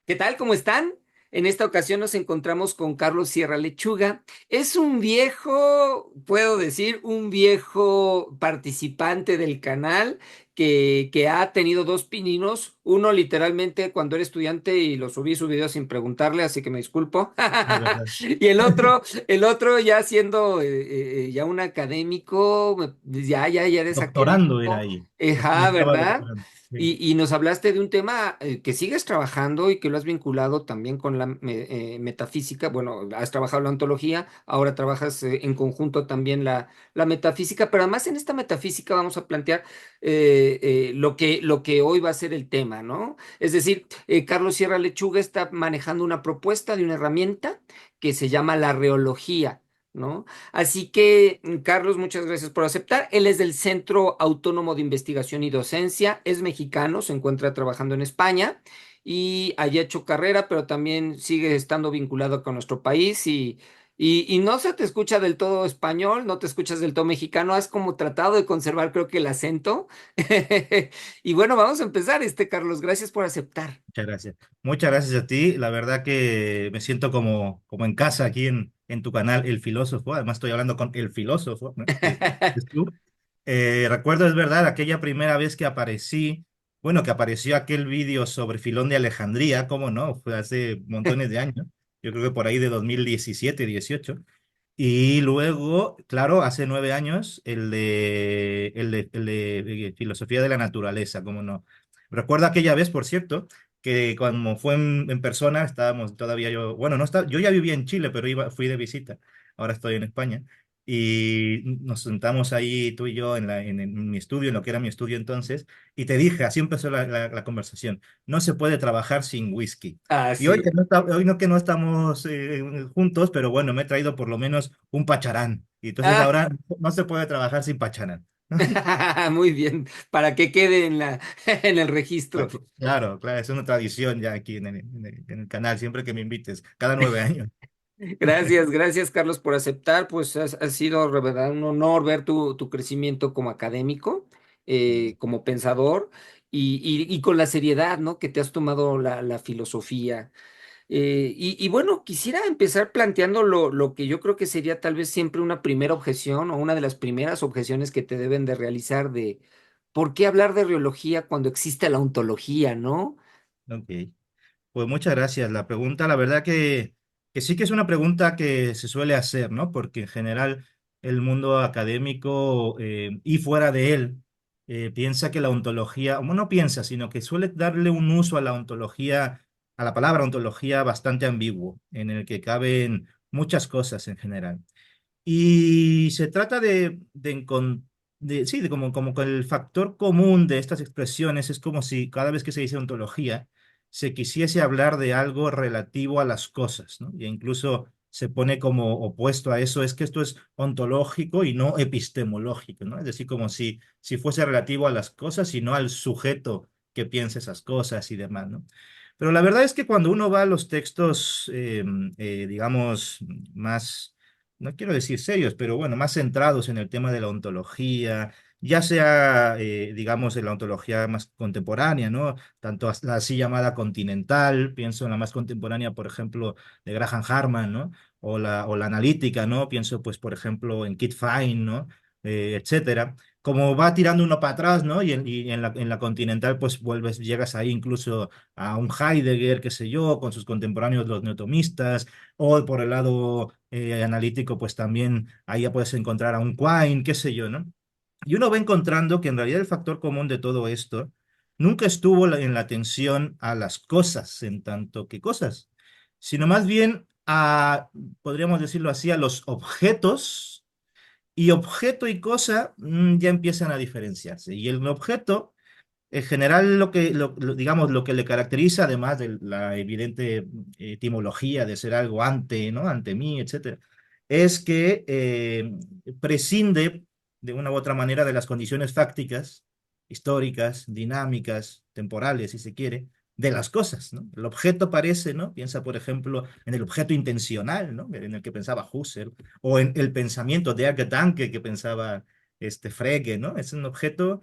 ¿Qué tal? ¿Cómo están? En esta ocasión nos encontramos con Carlos Sierra Lechuga. Es un viejo, puedo decir, un viejo participante del canal que ha tenido dos pininos. Uno literalmente cuando era estudiante y lo subí su video sin preguntarle, así que me disculpo. Es verdad. Y el otro ya siendo ya un académico, ya eres Doctorando era académico. ahí. Ya Ajá, estaba ¿verdad? doctorando. Sí. Y nos hablaste de un tema que sigues trabajando y que lo has vinculado también con la metafísica. Bueno, has trabajado la ontología, ahora trabajas en conjunto también la metafísica, pero además en esta metafísica vamos a plantear lo que hoy va a ser el tema, ¿no? Es decir, Carlos Sierra Lechuga está manejando una propuesta de una herramienta que se llama la reología. ¿No? Así que, Carlos, muchas gracias por aceptar. Él es del Centro Autónomo de Investigación y Docencia, es mexicano, se encuentra trabajando en España y allá ha hecho carrera, pero también sigue estando vinculado con nuestro país y no se te escucha del todo español, no te escuchas del todo mexicano, has como tratado de conservar, creo que el acento. Y bueno, vamos a empezar, Carlos, gracias por aceptar. Muchas gracias. Muchas gracias a ti. La verdad que me siento como en casa aquí en tu canal, El Filósofo. Además estoy hablando con El Filósofo, ¿no? Que es tú. Recuerdo, es verdad, aquella primera vez que aparecí, bueno, que apareció aquel vídeo sobre Filón de Alejandría, ¿cómo no? Fue hace montones de años. Yo creo que por ahí de 2017, 18. Y luego, claro, hace 9 años, el de Filosofía de la Naturaleza, ¿cómo no? Recuerdo aquella vez, por cierto, que cuando fue en persona, estábamos todavía yo, bueno, no estaba, yo ya vivía en Chile, pero fui de visita, ahora estoy en España, y nos sentamos ahí tú y yo en mi estudio, en lo que era mi estudio entonces, y te dije, así empezó la conversación, no se puede trabajar sin whisky. Y hoy, Así. hoy no que no estamos juntos, pero bueno, me he traído por lo menos un pacharán. Y entonces Ah, ahora no se puede trabajar sin pacharán. muy bien, para que quede en el registro. Claro, claro, es una tradición ya aquí en el canal, siempre que me invites, cada 9 años. Gracias, gracias Carlos por aceptar. Pues ha sido, de verdad, un honor ver tu crecimiento como académico, como pensador y con la seriedad, ¿no? Que te has tomado la filosofía. Y bueno, quisiera empezar planteando lo que yo creo que sería tal vez siempre una primera objeción o una de las primeras objeciones que te deben de realizar de ¿por qué hablar de reología cuando existe la ontología, ¿no? Ok, pues muchas gracias. La pregunta, la verdad que sí que es una pregunta que se suele hacer, ¿no? Porque en general el mundo académico y fuera de él piensa que la ontología, o no piensa, sino que suele darle un uso a la ontología, a la palabra ontología bastante ambiguo, en el que caben muchas cosas en general. Y se trata sí, de como que el factor común de estas expresiones es como si cada vez que se dice ontología se quisiese hablar de algo relativo a las cosas, ¿no? Y incluso se pone como opuesto a eso, es que esto es ontológico y no epistemológico, ¿no? Es decir, como si fuese relativo a las cosas y no al sujeto que piensa esas cosas y demás, ¿no? Pero la verdad es que cuando uno va a los textos, digamos, más no quiero decir serios, pero bueno, más centrados en el tema de la ontología, ya sea, digamos, en la ontología más contemporánea, ¿no? Tanto la así llamada continental, pienso en la más contemporánea, por ejemplo, de Graham Harman, ¿no? O la analítica, ¿no? Pienso, pues, por ejemplo, en Kit Fine, ¿no? Etcétera. Como va tirando uno para atrás, ¿no? Y en la continental, pues vuelves, llegas ahí incluso a un Heidegger, qué sé yo, con sus contemporáneos, los neotomistas, o por el lado analítico, pues también ahí ya puedes encontrar a un Quine, qué sé yo, ¿no? Y uno va encontrando que en realidad el factor común de todo esto nunca estuvo en la atención a las cosas en tanto que cosas, sino más bien a, podríamos decirlo así, a los objetos, y objeto y cosa ya empiezan a diferenciarse. Y el objeto en general, digamos, lo que le caracteriza, además de la evidente etimología de ser algo ante, ¿no? Ante mí, etcétera, es que prescinde de una u otra manera de las condiciones fácticas, históricas, dinámicas, temporales, si se quiere, de las cosas, ¿no? El objeto parece, ¿no? Piensa, por ejemplo, en el objeto intencional, ¿no? En el que pensaba Husserl, o en el pensamiento de Gedanke que pensaba Frege, ¿no? Es un objeto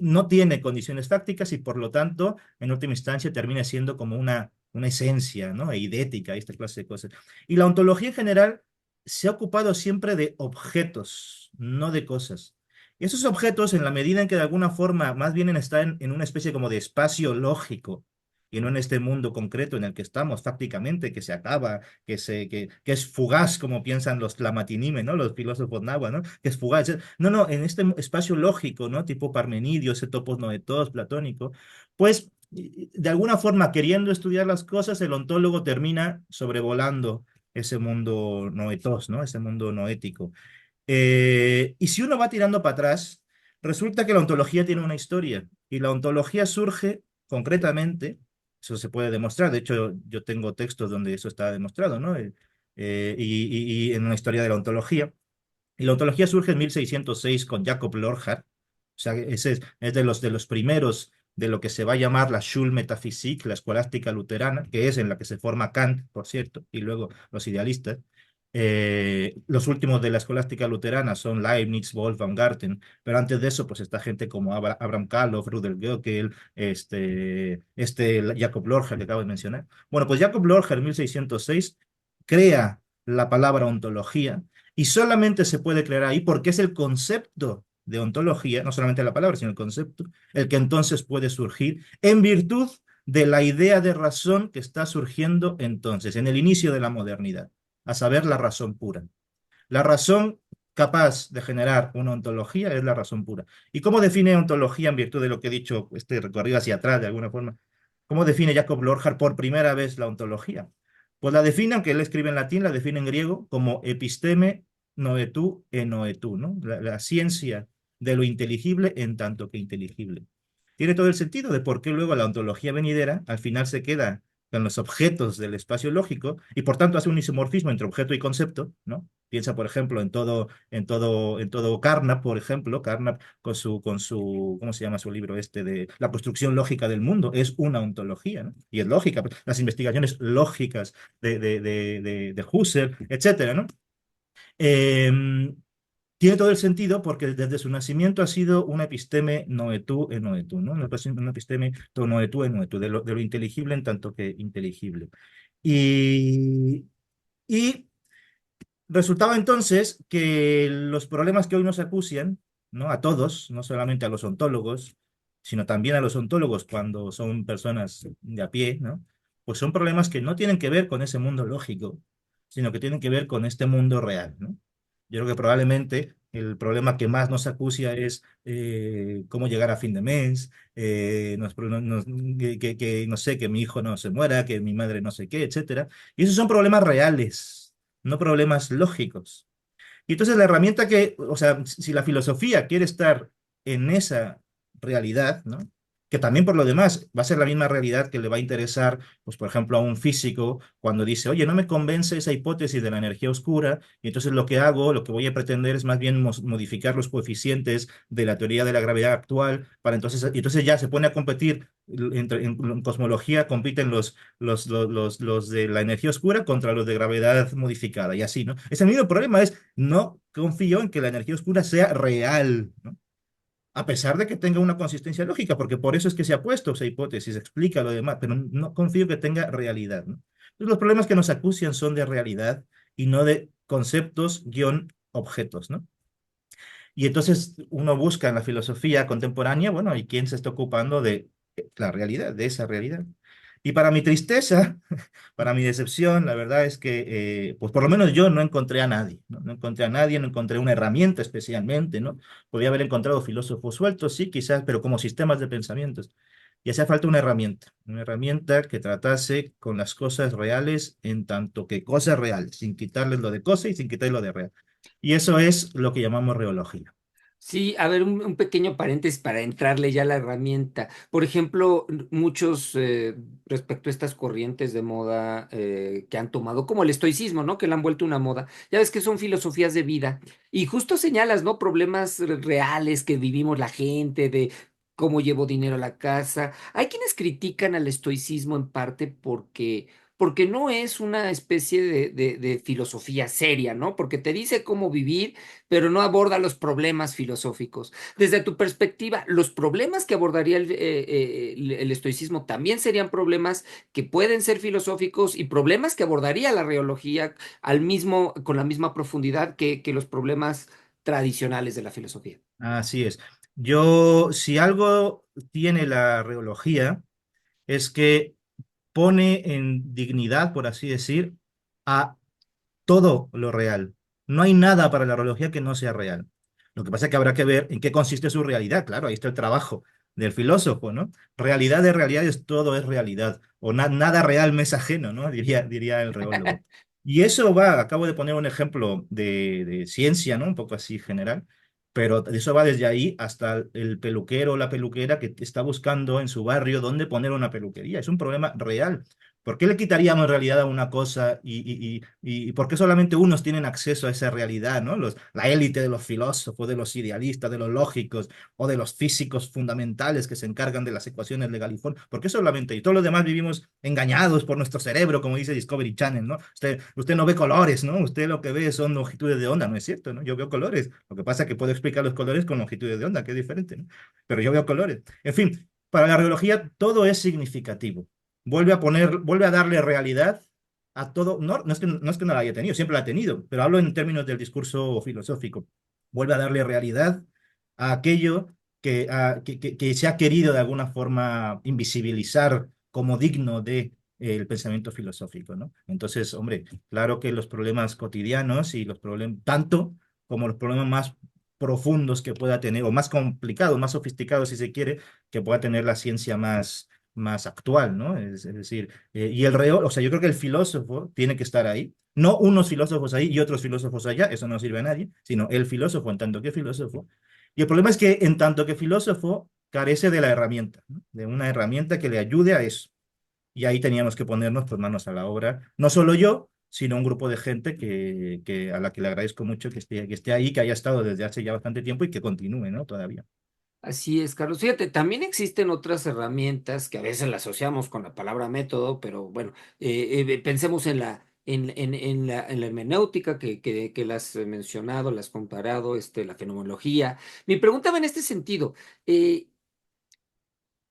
no tiene condiciones fácticas y por lo tanto, en última instancia, termina siendo como una esencia, ¿no? Eidética, esta clase de cosas. Y la ontología en general se ha ocupado siempre de objetos, no de cosas. Esos objetos, en la medida en que de alguna forma más bien están en una especie como de espacio lógico, y no en este mundo concreto en el que estamos fácticamente, que se acaba, que es fugaz, como piensan los Tlamatinimes, ¿no? Los filósofos náhuatl, ¿no? Que es fugaz. No, no, en este espacio lógico, ¿no? Tipo Parmenidio, ese topos noetos platónico, pues de alguna forma, queriendo estudiar las cosas, el ontólogo termina sobrevolando ese mundo noetos, ¿no? Ese mundo noético. Y si uno va tirando para atrás, resulta que la ontología tiene una historia y la ontología surge concretamente, eso se puede demostrar, de hecho yo tengo textos donde eso está demostrado, ¿no? Y en una historia de la ontología. Y la ontología surge en 1606 con Jacob Lorcher, o sea, ese es de los primeros de lo que se va a llamar la Schulmetaphysik, la escolástica luterana, que es en la que se forma Kant, por cierto, y luego los idealistas. Los últimos de la escolástica luterana son Leibniz, Wolfgang Garten, pero antes de eso, pues está gente como Abraham Kalof, Rudolf Göckel, Jacob Lorcher que acabo de mencionar. Bueno, pues Jacob Lorcher en 1606 crea la palabra ontología y solamente se puede crear ahí porque es el concepto de ontología, no solamente la palabra, sino el concepto, el que entonces puede surgir en virtud de la idea de razón que está surgiendo entonces, en el inicio de la modernidad, a saber, la razón pura. La razón capaz de generar una ontología es la razón pura. ¿Y cómo define ontología en virtud de lo que he dicho, este recorrido hacia atrás de alguna forma? ¿Cómo define Jacob Lorcher por primera vez la ontología? Pues la define, aunque él escribe en latín, la define en griego como episteme noetu e noetu, ¿no? La ciencia de lo inteligible en tanto que inteligible. Tiene todo el sentido de por qué luego la ontología venidera al final se queda con los objetos del espacio lógico y por tanto hace un isomorfismo entre objeto y concepto, ¿no? Piensa, por ejemplo, en todo Carnap, por ejemplo, Carnap ¿cómo se llama su libro este de la construcción lógica del mundo? Es una ontología, ¿no? Y es lógica, las investigaciones lógicas de Husserl, etcétera, ¿no? Eh, Tiene todo el sentido porque desde su nacimiento ha sido una episteme noetu en noetu, ¿no? Una episteme to noetu en noetu, de lo inteligible en tanto que inteligible. Y, y resultaba entonces que los problemas que hoy nos acucian, ¿no? A todos, no solamente a los ontólogos, sino también a los ontólogos cuando son personas de a pie, ¿no? Pues son problemas que no tienen que ver con ese mundo lógico, sino que tienen que ver con este mundo real, ¿no? Yo creo que probablemente el problema que más nos acucia es cómo llegar a fin de mes, no sé, que mi hijo no se muera, que mi madre no sé qué, etcétera. Y esos son problemas reales, no problemas lógicos. Y entonces la herramienta o sea, si la filosofía quiere estar en esa realidad, ¿no? Que también por lo demás va a ser la misma realidad que le va a interesar, pues por ejemplo, a un físico cuando dice, oye, no me convence esa hipótesis de la energía oscura, y entonces lo que hago, lo que voy a pretender es más bien modificar los coeficientes de la teoría de la gravedad actual, para entonces, y entonces ya se pone a competir, en cosmología compiten los de la energía oscura contra los de gravedad modificada, y así, ¿no? Es el mismo problema, es no confío en que la energía oscura sea real, ¿no? A pesar de que tenga una consistencia lógica, porque por eso es que se ha puesto esa hipótesis, explica lo demás, pero no confío que tenga realidad, ¿no? Entonces, los problemas que nos acucian son de realidad y no de conceptos guión objetos, ¿no? Y entonces uno busca en la filosofía contemporánea, bueno, ¿y quién se está ocupando de la realidad, de esa realidad? Y para mi tristeza, para mi decepción, la verdad es que, pues por lo menos yo no encontré a nadie, ¿no? No encontré a nadie, no encontré una herramienta especialmente, ¿no? Podría haber encontrado filósofos sueltos, sí, quizás, pero como sistemas de pensamientos. Y hacía falta una herramienta que tratase con las cosas reales en tanto que cosas reales, sin quitarles lo de cosa y sin quitarles lo de real. Y eso es lo que llamamos reología. Sí, a ver, un pequeño paréntesis para entrarle ya a la herramienta. Por ejemplo, muchos respecto a estas corrientes de moda que han tomado, como el estoicismo, ¿no? Que le han vuelto una moda. Ya ves que son filosofías de vida. Y justo señalas, ¿no? Problemas reales que vivimos la gente, de cómo llevo dinero a la casa. Hay quienes critican al estoicismo en parte porque porque no es una especie de filosofía seria, ¿no? Porque te dice cómo vivir, pero no aborda los problemas filosóficos. Desde tu perspectiva, ¿los problemas que abordaría el estoicismo también serían problemas que pueden ser filosóficos y problemas que abordaría la reología con la misma profundidad que los problemas tradicionales de la filosofía? Así es. Yo, si algo tiene la reología, es que pone en dignidad, por así decir, a todo lo real. No hay nada para la reología que no sea real. Lo que pasa es que habrá que ver en qué consiste su realidad. Claro, ahí está el trabajo del filósofo, ¿no? Realidad de realidades, todo es realidad. O nada real me es ajeno, ¿no? Diría el reólogo. Y eso va, acabo de poner un ejemplo de ciencia, ¿no? Un poco así general. Pero eso va desde ahí hasta el peluquero o la peluquera que está buscando en su barrio dónde poner una peluquería. Es un problema real. ¿Por qué le quitaríamos realidad a una cosa y por qué solamente unos tienen acceso a esa realidad, ¿no? La élite de los filósofos, de los idealistas, de los lógicos o de los físicos fundamentales que se encargan de las ecuaciones de Galifón. ¿Por qué solamente? Y todos los demás vivimos engañados por nuestro cerebro, como dice Discovery Channel, ¿no? Usted no ve colores, ¿no? Usted lo que ve son longitudes de onda, ¿no es cierto, ¿no? Yo veo colores. Lo que pasa es que puedo explicar los colores con longitudes de onda, que es diferente, ¿no? Pero yo veo colores. En fin, para la reología todo es significativo. Vuelve a darle realidad a todo. No, no es que no la haya tenido, siempre la ha tenido, pero hablo en términos del discurso filosófico. Vuelve a darle realidad a aquello que se ha querido de alguna forma invisibilizar como digno de el pensamiento filosófico, ¿no? Entonces, hombre, claro que los problemas cotidianos y los problemas, tanto como los problemas más profundos que pueda tener, o más complicados, más sofisticados, si se quiere, que pueda tener la ciencia más actual, ¿no? Es decir, y o sea, yo creo que el filósofo tiene que estar ahí, no unos filósofos ahí y otros filósofos allá, eso no sirve a nadie, sino el filósofo en tanto que filósofo. Y el problema es que en tanto que filósofo carece de la herramienta, ¿no? De una herramienta que le ayude a eso. Y ahí teníamos que ponernos pues, manos a la obra, no solo yo, sino un grupo de gente a la que le agradezco mucho que esté ahí, que haya estado desde hace ya bastante tiempo y que continúe, ¿no? Todavía. Así es, Carlos. Fíjate, también existen otras herramientas que a veces las asociamos con la palabra método, pero bueno, pensemos en la hermenéutica que las has mencionado, las has comparado, la fenomenología. Mi pregunta va en este sentido. eh,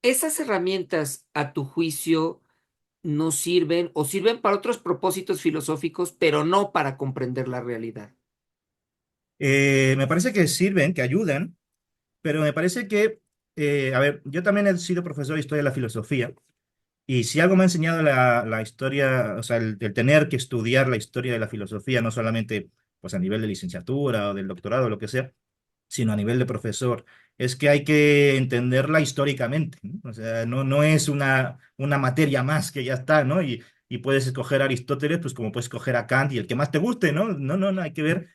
¿Esas herramientas, a tu juicio, no sirven o sirven para otros propósitos filosóficos, pero no para comprender la realidad? Me parece que sirven, que ayudan, pero me parece que, a ver, yo también he sido profesor de historia de la filosofía. Y si algo me ha enseñado la historia, o sea, el tener que estudiar la historia de la filosofía, no solamente pues a nivel de licenciatura o del doctorado o lo que sea, sino a nivel de profesor, es que hay que entenderla históricamente, ¿no? O sea, no es una materia más que ya está, ¿no? Y puedes escoger a Aristóteles, pues como puedes escoger a Kant y el que más te guste, ¿no? No, hay que ver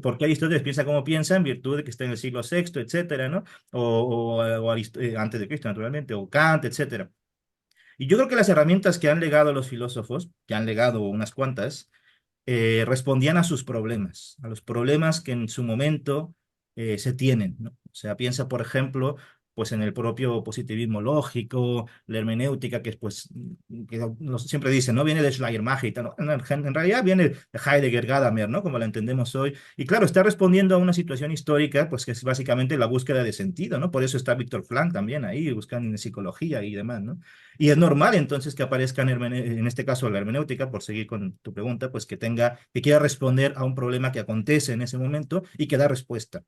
por qué Aristóteles piensa como piensa en virtud de que está en el siglo sexto, etcétera, ¿no? O antes de Cristo, naturalmente, o Kant, etcétera. Y yo creo que las herramientas que han legado los filósofos, que han legado unas cuantas, respondían a sus problemas, a los problemas que en su momento se tienen, ¿no? O sea, piensa, por ejemplo, pues en el propio positivismo lógico, la hermenéutica, que es pues, que siempre dicen, ¿no? Viene de Schleiermacher, ¿no? En realidad viene de Heidegger, Gadamer, ¿no? Como la entendemos hoy. Y claro, está respondiendo a una situación histórica, pues que es básicamente la búsqueda de sentido, ¿no? Por eso está Víctor Frank también ahí, buscando en psicología y demás, ¿no? Y es normal entonces que aparezca en este caso la hermenéutica, por seguir con tu pregunta, pues que quiera responder a un problema que acontece en ese momento y que da respuesta.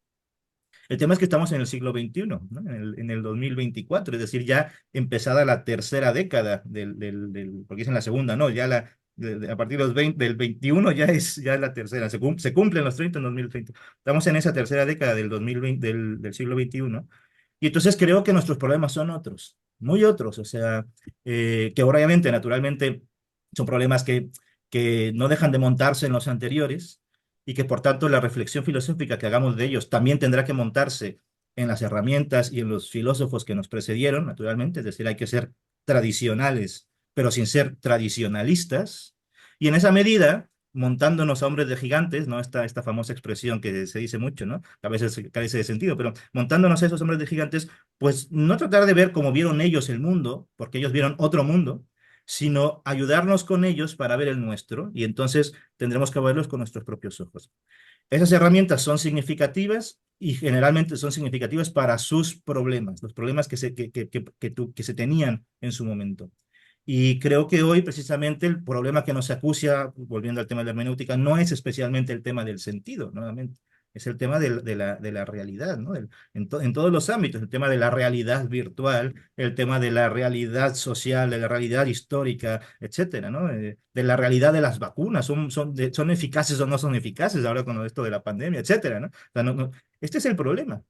El tema es que estamos en el siglo XXI, ¿no? En el 2024, es decir, ya empezada la tercera década porque es en la segunda, ¿no? Ya a partir de del 21 ya es la tercera, se cumplen los 30 en 2030. Estamos en esa tercera década del 2020, del siglo XXI, y entonces creo que nuestros problemas son otros, muy otros, o sea, que obviamente, naturalmente, son problemas que no dejan de montarse en los anteriores y que por tanto la reflexión filosófica que hagamos de ellos también tendrá que montarse en las herramientas y en los filósofos que nos precedieron, naturalmente, es decir, hay que ser tradicionales, pero sin ser tradicionalistas, y en esa medida montándonos a hombres de gigantes, ¿no? Esta famosa expresión que se dice mucho, ¿no? Que a veces carece de sentido, pero montándonos a esos hombres de gigantes, pues no tratar de ver cómo vieron ellos el mundo, porque ellos vieron otro mundo, sino ayudarnos con ellos para ver el nuestro, y entonces tendremos que verlos con nuestros propios ojos. Esas herramientas son significativas y generalmente son significativas para sus problemas, los problemas que se tenían en su momento. Y creo que hoy precisamente el problema que nos acucia, volviendo al tema de la hermenéutica, no es especialmente el tema del sentido, nuevamente, es el tema de la realidad, ¿no? En todos los ámbitos, el tema de la realidad virtual, el tema de la realidad social, de la realidad histórica, etcétera, ¿no? De la realidad de las vacunas, son eficaces o no son eficaces ahora con esto de la pandemia, etcétera, ¿no? O sea, este es el problema.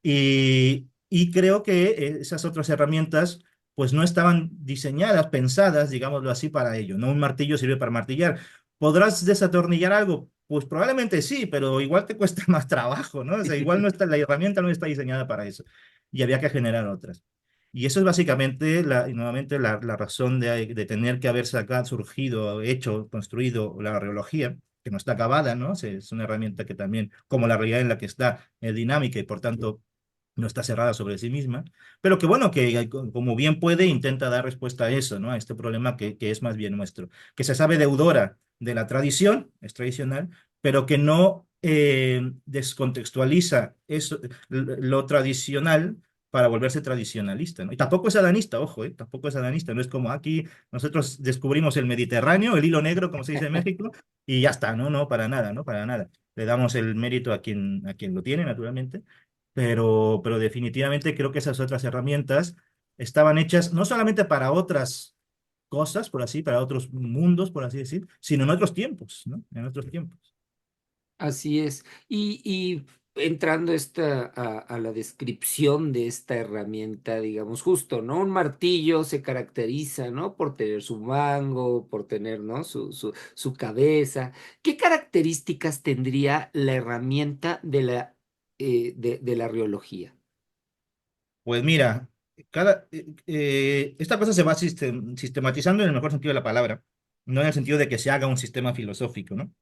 Y creo que esas otras herramientas pues no estaban diseñadas, pensadas, digámoslo así, para ello. No un martillo sirve para martillar. ¿Podrás desatornillar algo? Pues probablemente sí, pero igual te cuesta más trabajo, ¿no? O sea, igual no está, la herramienta no está diseñada para eso. Y había que generar otras. Y eso es básicamente, y nuevamente, la razón de tener que haber sacado, surgido, hecho, construido la reología, que no está acabada, ¿no? Es una herramienta que también, como la realidad en la que está, es dinámica y por tanto no está cerrada sobre sí misma, pero que bueno, que como bien puede, intenta dar respuesta a eso, ¿no? A este problema que es más bien nuestro, que se sabe deudora de la tradición, es tradicional, pero que no descontextualiza eso, lo tradicional para volverse tradicionalista, ¿no? Y tampoco es adanista, ojo, tampoco es adanista, no es como aquí nosotros descubrimos el Mediterráneo, el hilo negro, como se dice en México, y ya está, no, no, para nada, no, para nada. Le damos el mérito a quien lo tiene, naturalmente, pero definitivamente creo que esas otras herramientas estaban hechas no solamente para otras cosas, por así, para otros mundos, por así decir, sino en otros tiempos, ¿no? En otros tiempos. Así es. Y entrando a la descripción de esta herramienta, digamos, justo, ¿no? Un martillo se caracteriza, ¿no? Por tener su mango, por tener, ¿no? Su cabeza. ¿Qué características tendría la herramienta de la riología? Pues mira, esta cosa se va sistematizando en el mejor sentido de la palabra, no en el sentido de que se haga un sistema filosófico, ¿no?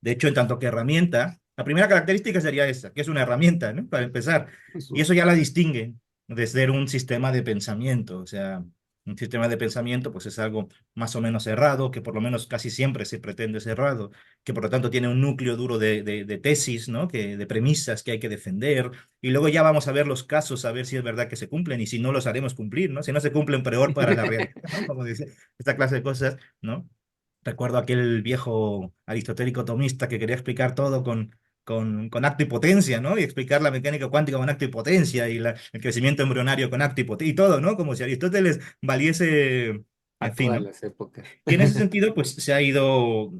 De hecho, en tanto que herramienta, la primera característica sería esa, que es una herramienta, ¿no? Para empezar. Y eso ya la distingue de ser un sistema de pensamiento. O sea, un sistema de pensamiento, pues es algo más o menos cerrado, que por lo menos casi siempre se pretende cerrado, que por lo tanto tiene un núcleo duro de tesis, ¿no? De premisas que hay que defender. Y luego ya vamos a ver los casos, a ver si es verdad que se cumplen y si no los haremos cumplir, ¿no? Si no se cumplen, peor para la realidad, ¿no? Como dice esta clase de cosas, ¿no? Recuerdo aquel viejo aristotélico tomista que quería explicar todo con acto y potencia, ¿no? Y explicar la mecánica cuántica con acto y potencia y el crecimiento embrionario con acto y potencia y todo, ¿no? Como si Aristóteles valiese, en A fin, todas ¿no? las épocas. Y en ese sentido, pues se ha ido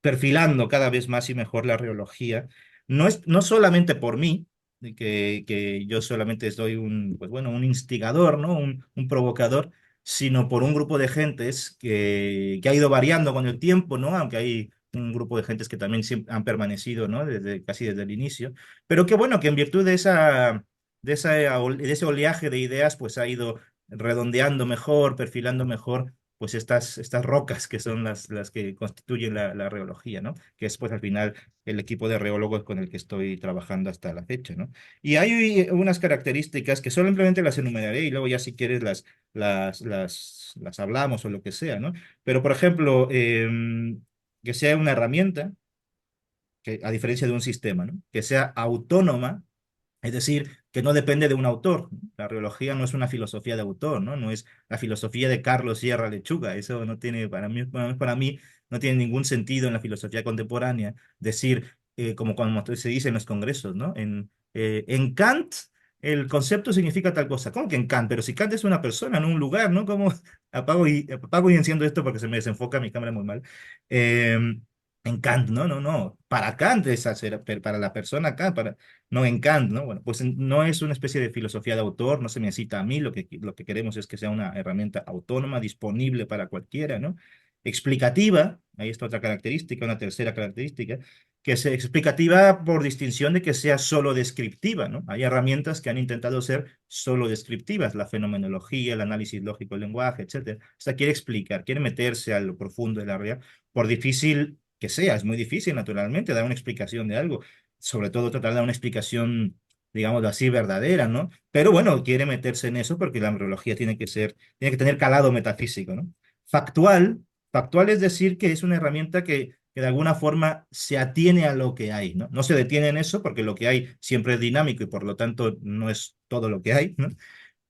perfilando cada vez más y mejor la reología. No solamente por mí, de que yo solamente soy pues bueno, un instigador, ¿no? Un provocador, sino por un grupo de gentes que ha ido variando con el tiempo, ¿no? Aunque hay un grupo de gentes que también han permanecido, ¿no? Casi desde el inicio. Pero qué bueno que en virtud de ese oleaje de ideas, pues ha ido redondeando mejor, perfilando mejor pues estas rocas que son las que constituyen la reología, ¿no? Que es pues al final el equipo de reólogos con el que estoy trabajando hasta la fecha, ¿no? Y hay unas características que simplemente las enumeraré y luego ya si quieres las hablamos o lo que sea, ¿no? Pero por ejemplo, que sea una herramienta, que, a diferencia de un sistema, ¿no? Que sea autónoma, es decir, que no depende de un autor. La reología no es una filosofía de autor, ¿no? No es la filosofía de Carlos Sierra Lechuga. Eso no tiene, para mí, no tiene ningún sentido en la filosofía contemporánea decir, como cuando se dice en los congresos, ¿no? En Kant, el concepto significa tal cosa. ¿Cómo que en Kant? Pero si Kant es una persona, no un lugar, ¿no? ¿Cómo apago y enciendo esto porque se me desenfoca mi cámara muy mal? En Kant, no, no, no. Para Kant es hacer, para la persona Kant, no en Kant, ¿no? Bueno, pues no es una especie de filosofía de autor, no se me cita a mí, lo que queremos es que sea una herramienta autónoma, disponible para cualquiera, ¿no? Explicativa, ahí está otra característica, una tercera característica, que es explicativa por distinción de que sea solo descriptiva, ¿no? Hay herramientas que han intentado ser solo descriptivas, la fenomenología, el análisis lógico del lenguaje, etcétera. O sea, quiere explicar, quiere meterse a lo profundo de la realidad, por difícil que sea, es muy difícil, naturalmente, dar una explicación de algo, sobre todo tratar de dar una explicación, digamos así, verdadera, ¿no? Pero bueno, quiere meterse en eso porque la embriología tiene que tener calado metafísico, ¿no? Factual, factual es decir que es una herramienta que de alguna forma se atiene a lo que hay, ¿no? No se detiene en eso porque lo que hay siempre es dinámico y por lo tanto no es todo lo que hay, ¿no?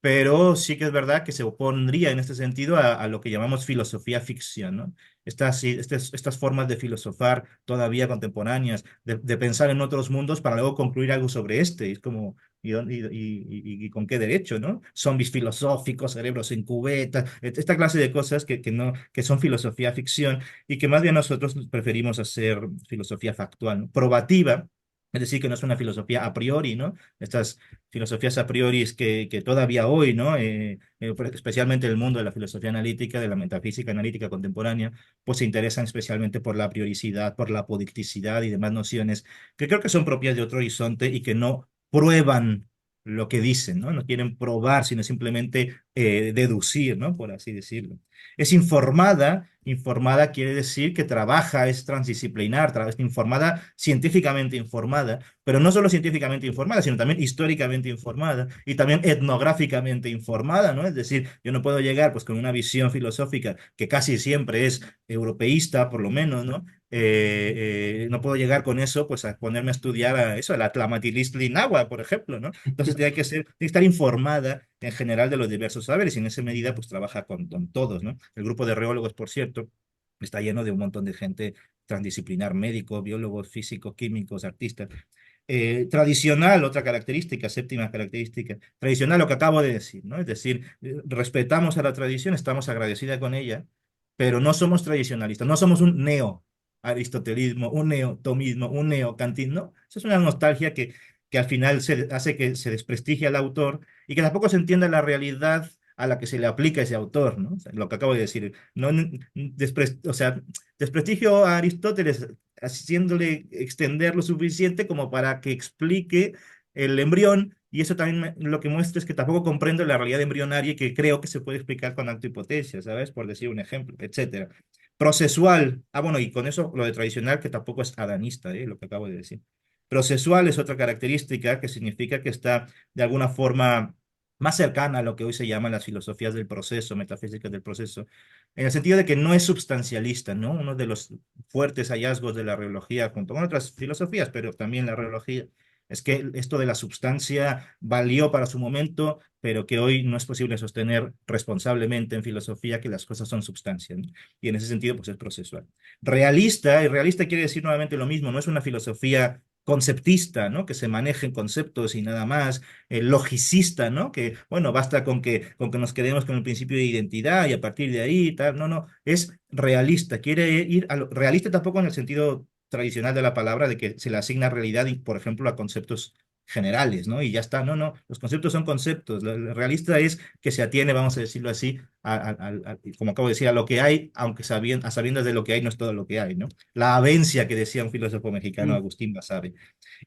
Pero sí que es verdad que se opondría en este sentido a lo que llamamos filosofía ficción, ¿no? Estas formas de filosofar todavía contemporáneas, de pensar en otros mundos para luego concluir algo sobre este. Y es como, ¿y con qué derecho, no? Zombies filosóficos, cerebros en cubetas, esta clase de cosas no, que son filosofía ficción y que más bien nosotros preferimos hacer filosofía factual, ¿no? Probativa. Es decir, que no es una filosofía a priori, ¿no? Estas filosofías a priori que todavía hoy, ¿no? Especialmente el mundo de la filosofía analítica, de la metafísica analítica contemporánea, pues se interesan especialmente por la prioricidad, por la apodicticidad y demás nociones que creo que son propias de otro horizonte y que no prueban lo que dicen, ¿no? No quieren probar, sino simplemente deducir, ¿no? Por así decirlo. Es informada. Informada quiere decir que trabaja, es transdisciplinar, es informada, científicamente informada, pero no solo científicamente informada, sino también históricamente informada y también etnográficamente informada, ¿no? Es decir, yo no puedo llegar pues con una visión filosófica que casi siempre es europeísta, por lo menos, ¿no? No puedo llegar con eso, pues a ponerme a estudiar a eso, la Tlamatilistli náhuatl, por ejemplo, ¿no? Entonces tiene que estar informada en general de los diversos saberes y en esa medida pues trabaja con todos, ¿no? El grupo de reólogos, por cierto, está lleno de un montón de gente transdisciplinar, médicos, biólogos, físicos, químicos, artistas. Tradicional, otra característica, séptima característica, tradicional, lo que acabo de decir, ¿no? Es decir, respetamos a la tradición, estamos agradecidos con ella, pero no somos tradicionalistas, no somos un neo-aristotelismo, un neo-tomismo, un neo-kantismo, no, eso es una nostalgia que al final hace que se desprestigie al autor y que tampoco se entienda la realidad a la que se le aplica ese autor, ¿no? O sea, lo que acabo de decir, no, o sea, desprestigio a Aristóteles haciéndole extender lo suficiente como para que explique el embrión, y eso también lo que muestra es que tampoco comprendo la realidad embrionaria y que creo que se puede explicar con autohipotesia, ¿sabes? Por decir un ejemplo, etcétera. Procesual, bueno, y con eso lo de tradicional, que tampoco es adanista, lo que acabo de decir. Procesual es otra característica que significa que está de alguna forma más cercana a lo que hoy se llama las filosofías del proceso, metafísicas del proceso, en el sentido de que no es substancialista, ¿no? Uno de los fuertes hallazgos de la reología, junto con otras filosofías, pero también la reología, es que esto de la substancia valió para su momento, pero que hoy no es posible sostener responsablemente en filosofía que las cosas son sustancia, ¿no? Y en ese sentido, pues es procesual. Realista, y realista quiere decir nuevamente lo mismo, no es una filosofía conceptista, ¿no? Que se manejen conceptos y nada más, logicista, ¿no? Que, bueno, basta con que nos quedemos con el principio de identidad y a partir de ahí, tal, no, no, es realista, quiere ir a lo, realista tampoco en el sentido tradicional de la palabra, de que se le asigna realidad, y, por ejemplo, a conceptos generales, ¿no? Y ya está, no, no, los conceptos son conceptos, lo realista es que se atiene, vamos a decirlo así, como acabo de decir, a lo que hay, aunque a sabiendas de lo que hay no es todo lo que hay, ¿no? La avencia que decía un filósofo mexicano, Mm. Agustín Basabe.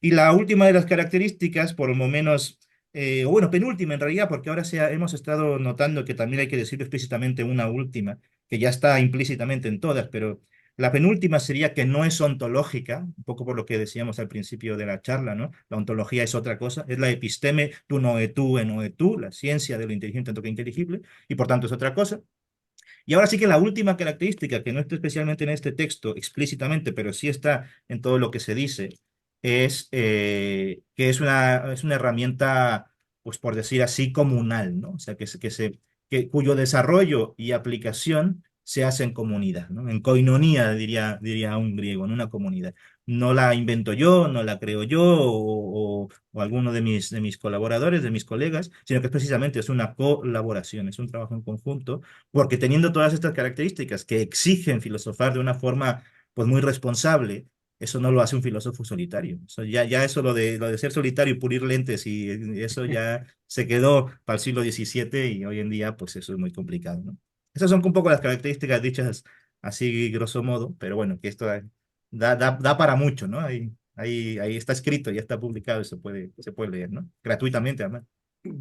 Y la última de las características, por lo menos, o bueno, penúltima en realidad, porque ahora hemos estado notando que también hay que decir explícitamente una última, que ya está implícitamente en todas, pero la penúltima sería que no es ontológica, un poco por lo que decíamos al principio de la charla, ¿no? La ontología es otra cosa, es la episteme tu noetu en noetu, la ciencia de lo inteligente tanto que inteligible, y por tanto es otra cosa. Y ahora sí que la última característica, que no está especialmente en este texto explícitamente, pero sí está en todo lo que se dice, es que es una herramienta, pues por decir así, comunal, ¿no? O sea, cuyo desarrollo y aplicación se hace en comunidad, ¿no? En koinonia, diría un griego, en una comunidad. No la invento yo, no la creo yo o alguno de mis colaboradores, de mis colegas, sino que precisamente es una colaboración, es un trabajo en conjunto porque teniendo todas estas características que exigen filosofar de una forma pues muy responsable, eso no lo hace un filósofo solitario. Ya eso lo de ser solitario y pulir lentes y eso ya se quedó para el siglo XVII y hoy en día pues eso es muy complicado, ¿no? Esas son un poco las características dichas así grosso modo, pero bueno, que esto da para mucho, ¿no? Ahí está escrito, ya está publicado y se puede leer, ¿no? Gratuitamente, además.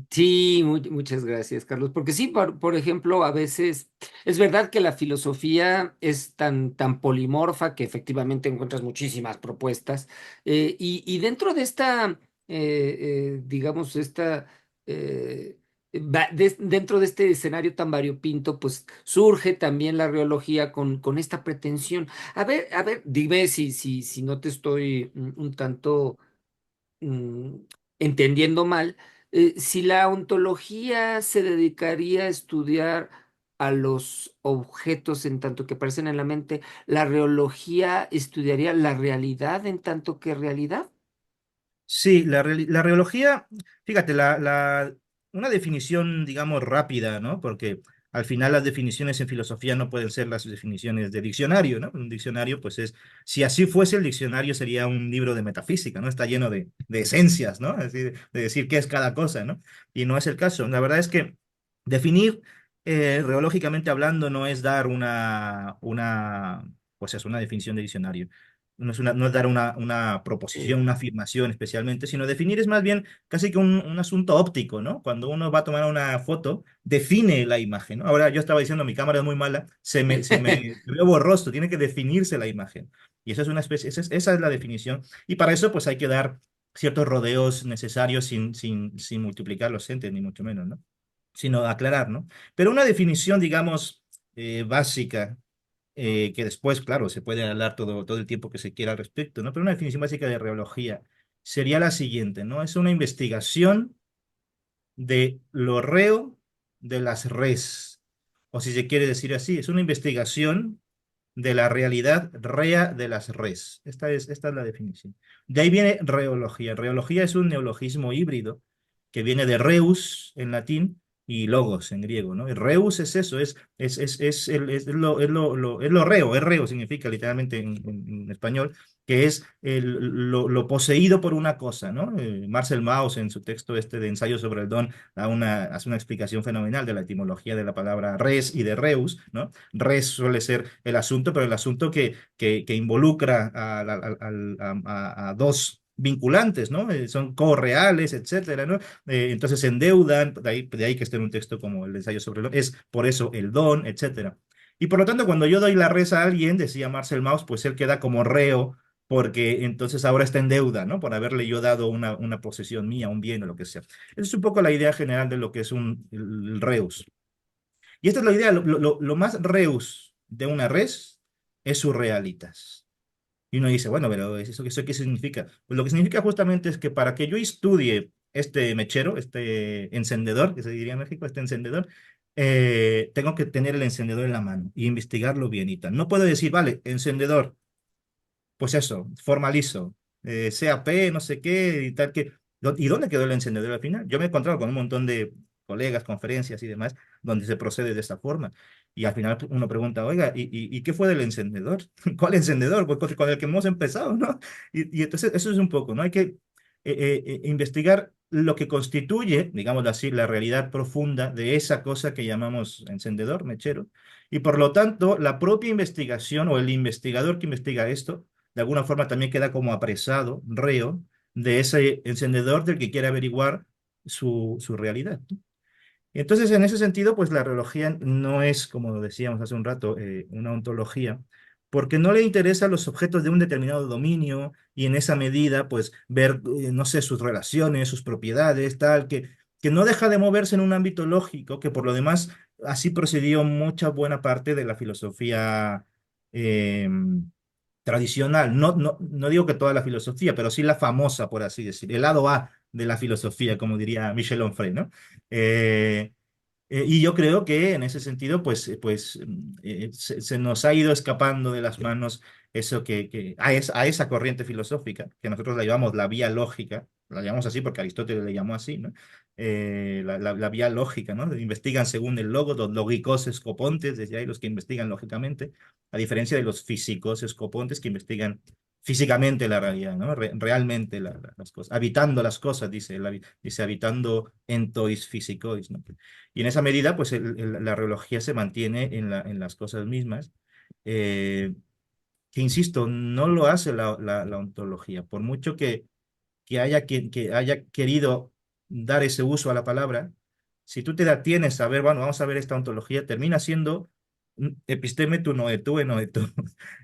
Sí, muchas gracias, Carlos. Porque sí, por ejemplo, a veces es verdad que la filosofía es tan polimorfa que efectivamente encuentras muchísimas propuestas. Y dentro de esta, digamos, esta eh, Dentro de este escenario tan variopinto, pues surge también la reología con esta pretensión. A ver, dime si no te estoy un tanto mm, entendiendo mal, si la ontología se dedicaría a estudiar a los objetos en tanto que aparecen en la mente, la reología estudiaría la realidad en tanto que realidad. Sí, la reología, fíjate, una definición, digamos, rápida, ¿no? Porque al final las definiciones en filosofía no pueden ser las definiciones de diccionario, ¿no? Un diccionario, pues es, si así fuese el diccionario sería un libro de metafísica, ¿no? Está lleno de esencias, ¿no? Es decir, de decir qué es cada cosa, ¿no? Y no es el caso. La verdad es que definir reológicamente hablando no es dar pues es una definición de diccionario. No es dar una Eh, proposición, una afirmación especialmente, sino definir es más bien casi que un asunto óptico, ¿no? Cuando uno va a tomar una foto, define la imagen, ¿no? Ahora yo estaba diciendo, mi cámara es muy mala, se me veo borroso, tiene que definirse la imagen. Y eso es una especie, esa es la definición. Y para eso, pues hay que dar ciertos rodeos necesarios sin multiplicar los entes, ni mucho menos, ¿no? Sino aclarar, ¿no? Pero una definición, digamos, básica que después, claro, se puede hablar todo el tiempo que se quiera al respecto, ¿no? Pero una definición básica de reología sería la siguiente, ¿no? Es una investigación de lo reo de las res, o si se quiere decir así, es una investigación de la realidad rea de las res. Esta es la definición. De ahí viene reología. Reología es un neologismo híbrido que viene de reus en latín y logos en griego, ¿no? Y reus es eso, es lo reo significa literalmente en español, que es lo poseído por una cosa, ¿no? Marcel Mauss en su texto este de Ensayo sobre el don hace una explicación fenomenal de la etimología de la palabra res y de reus, ¿no? Res suele ser el asunto, pero el asunto que involucra a dos vinculantes, ¿no? Son correales, etcétera, ¿no? Entonces se endeudan, de ahí que esté en un texto como el ensayo sobre el don, es por eso el don, etcétera. Y por lo tanto, cuando yo doy la res a alguien, decía Marcel Mauss, pues él queda como reo, porque entonces ahora está en deuda, ¿no? Por haberle yo dado una posesión mía, un bien o lo que sea. Esa es un poco la idea general de lo que es el reus. Y esta es la idea, lo más reus de una res es su realitas. Y uno dice, bueno, pero ¿eso qué significa? Pues lo que significa justamente es que para que yo estudie este mechero, este encendedor, que se diría en México, este encendedor, tengo que tener el encendedor en la mano y investigarlo bien y tal. No puedo decir, vale, encendedor, pues eso, formalizo, CAP, no sé qué y tal, ¿y dónde quedó el encendedor al final? Yo me he encontrado con un montón de colegas, conferencias y demás, donde se procede de esta forma. Y al final uno pregunta, oiga, ¿y qué fue del encendedor? ¿Cuál encendedor? Pues con el que hemos empezado, ¿no? Y entonces eso es un poco, ¿no? Hay que investigar lo que constituye, digamos así, la realidad profunda de esa cosa que llamamos encendedor, mechero. Y por lo tanto, la propia investigación o el investigador que investiga esto, de alguna forma también queda como apresado, reo, de ese encendedor del que quiere averiguar su realidad. Entonces, en ese sentido, pues la reología no es, como decíamos hace un rato, una ontología, porque no le interesan los objetos de un determinado dominio y en esa medida, pues ver, no sé, sus relaciones, sus propiedades, tal, que no deja de moverse en un ámbito lógico, que por lo demás así procedió mucha buena parte de la filosofía eh, tradicional. No digo que toda la filosofía, pero sí la famosa, por así decir, el lado A de la filosofía, como diría Michel Onfray, ¿no? Eh, y yo creo que en ese sentido, se nos ha ido escapando de las manos eso a esa corriente filosófica, que nosotros la llamamos la vía lógica, la llamamos así porque Aristóteles le llamó así, ¿no? La vía lógica, ¿no? Investigan según el logos, los lógicos escopontes, desde ahí los que investigan lógicamente, a diferencia de los físicos escopontes que investigan físicamente la realidad, ¿no? Realmente las cosas, habitando las cosas, dice habitando entois physicois, ¿no? Y en esa medida, pues la reología se mantiene en las cosas mismas, eh, que insisto, no lo hace la ontología, por mucho que haya querido dar ese uso a la palabra, si tú te detienes a ver, bueno, vamos a ver esta ontología, termina siendo episteme tu noetu en noetu,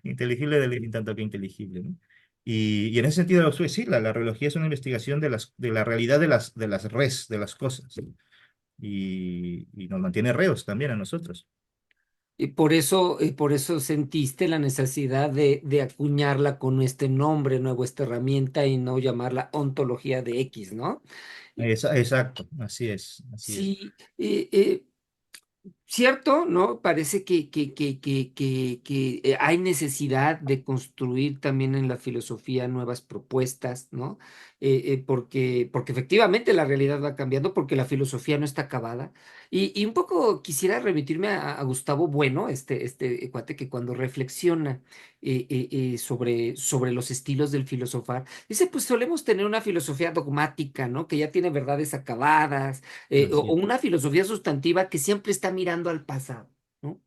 inteligible en tanto que inteligible, ¿no? Y en ese sentido, sí, la reología es una investigación de la realidad de las res, de las cosas. y nos mantiene reos también a nosotros. Y por eso sentiste la necesidad de acuñarla con este nombre nuevo, esta herramienta, y no llamarla ontología de X, ¿no? Exacto, así es, así es. Sí, cierto, ¿no? Parece que hay necesidad de construir también en la filosofía nuevas propuestas, ¿no? Porque efectivamente la realidad va cambiando, porque la filosofía no está acabada. Y un poco quisiera remitirme a Gustavo Bueno, este cuate que cuando reflexiona sobre los estilos del filosofar, dice, pues solemos tener una filosofía dogmática, ¿no? Que ya tiene verdades acabadas, Así o es. una filosofía sustantiva que siempre está mirando al pasado, ¿no?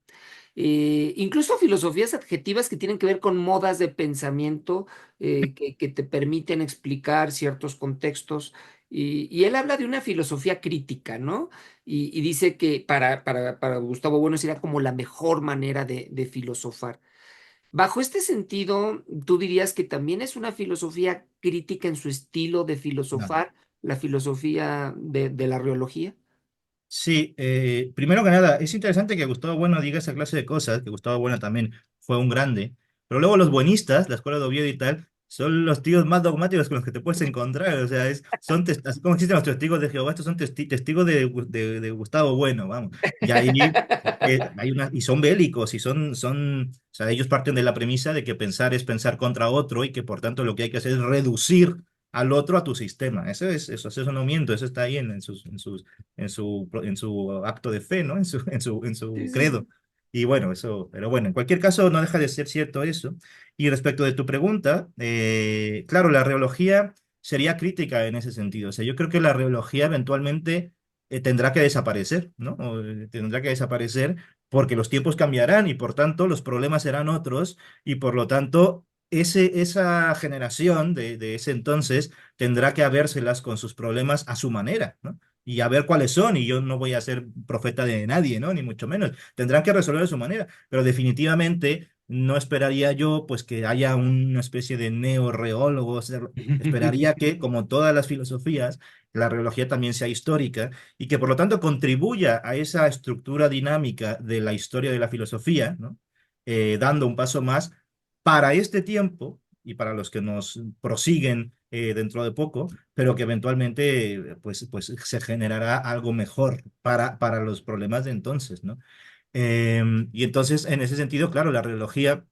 Incluso filosofías adjetivas que tienen que ver con modas de pensamiento, que te permiten explicar ciertos contextos. Y él habla de una filosofía crítica, ¿no? Y dice que para Gustavo Bueno sería como la mejor manera de filosofar. Bajo este sentido, ¿tú dirías que también es una filosofía crítica en su estilo de No. filosofar, la filosofía de la reología? Sí, primero que nada, es interesante que Gustavo Bueno diga esa clase de cosas, que Gustavo Bueno también fue un grande, pero luego los buenistas, la escuela de Oviedo y tal, son los tíos más dogmáticos con los que te puedes encontrar, o sea, así como existen los testigos de Jehová, estos son testigos de Gustavo Bueno, vamos, y ahí y son bélicos, y o sea, ellos parten de la premisa de que pensar es pensar contra otro y que por tanto lo que hay que hacer es reducir al otro a tu sistema, eso no miento, eso está ahí en su acto de fe, ¿no? En su Sí, sí, credo. sí. Y bueno, eso, pero bueno, en cualquier caso no deja de ser cierto eso. Y respecto de tu pregunta, claro, la reología sería crítica en ese sentido. O sea, yo creo que la reología eventualmente tendrá que desaparecer, ¿no? Tendrá que desaparecer porque los tiempos cambiarán y por tanto los problemas serán otros y por lo tanto esa generación de ese entonces tendrá que habérselas con sus problemas a su manera, ¿no? Y a ver cuáles son, y yo no voy a ser profeta de nadie, ¿no? Ni mucho menos. Tendrán que resolver de su manera, pero definitivamente no esperaría yo pues que haya una especie de neorreólogos. Esperaría que, como todas las filosofías, la reología también sea histórica y que por lo tanto contribuya a esa estructura dinámica de la historia de la filosofía, ¿no? Dando un paso más para este tiempo y para los que nos prosiguen dentro de poco, pero que eventualmente pues se generará algo mejor para los problemas de entonces, ¿no? Y entonces, en ese sentido, claro, la reología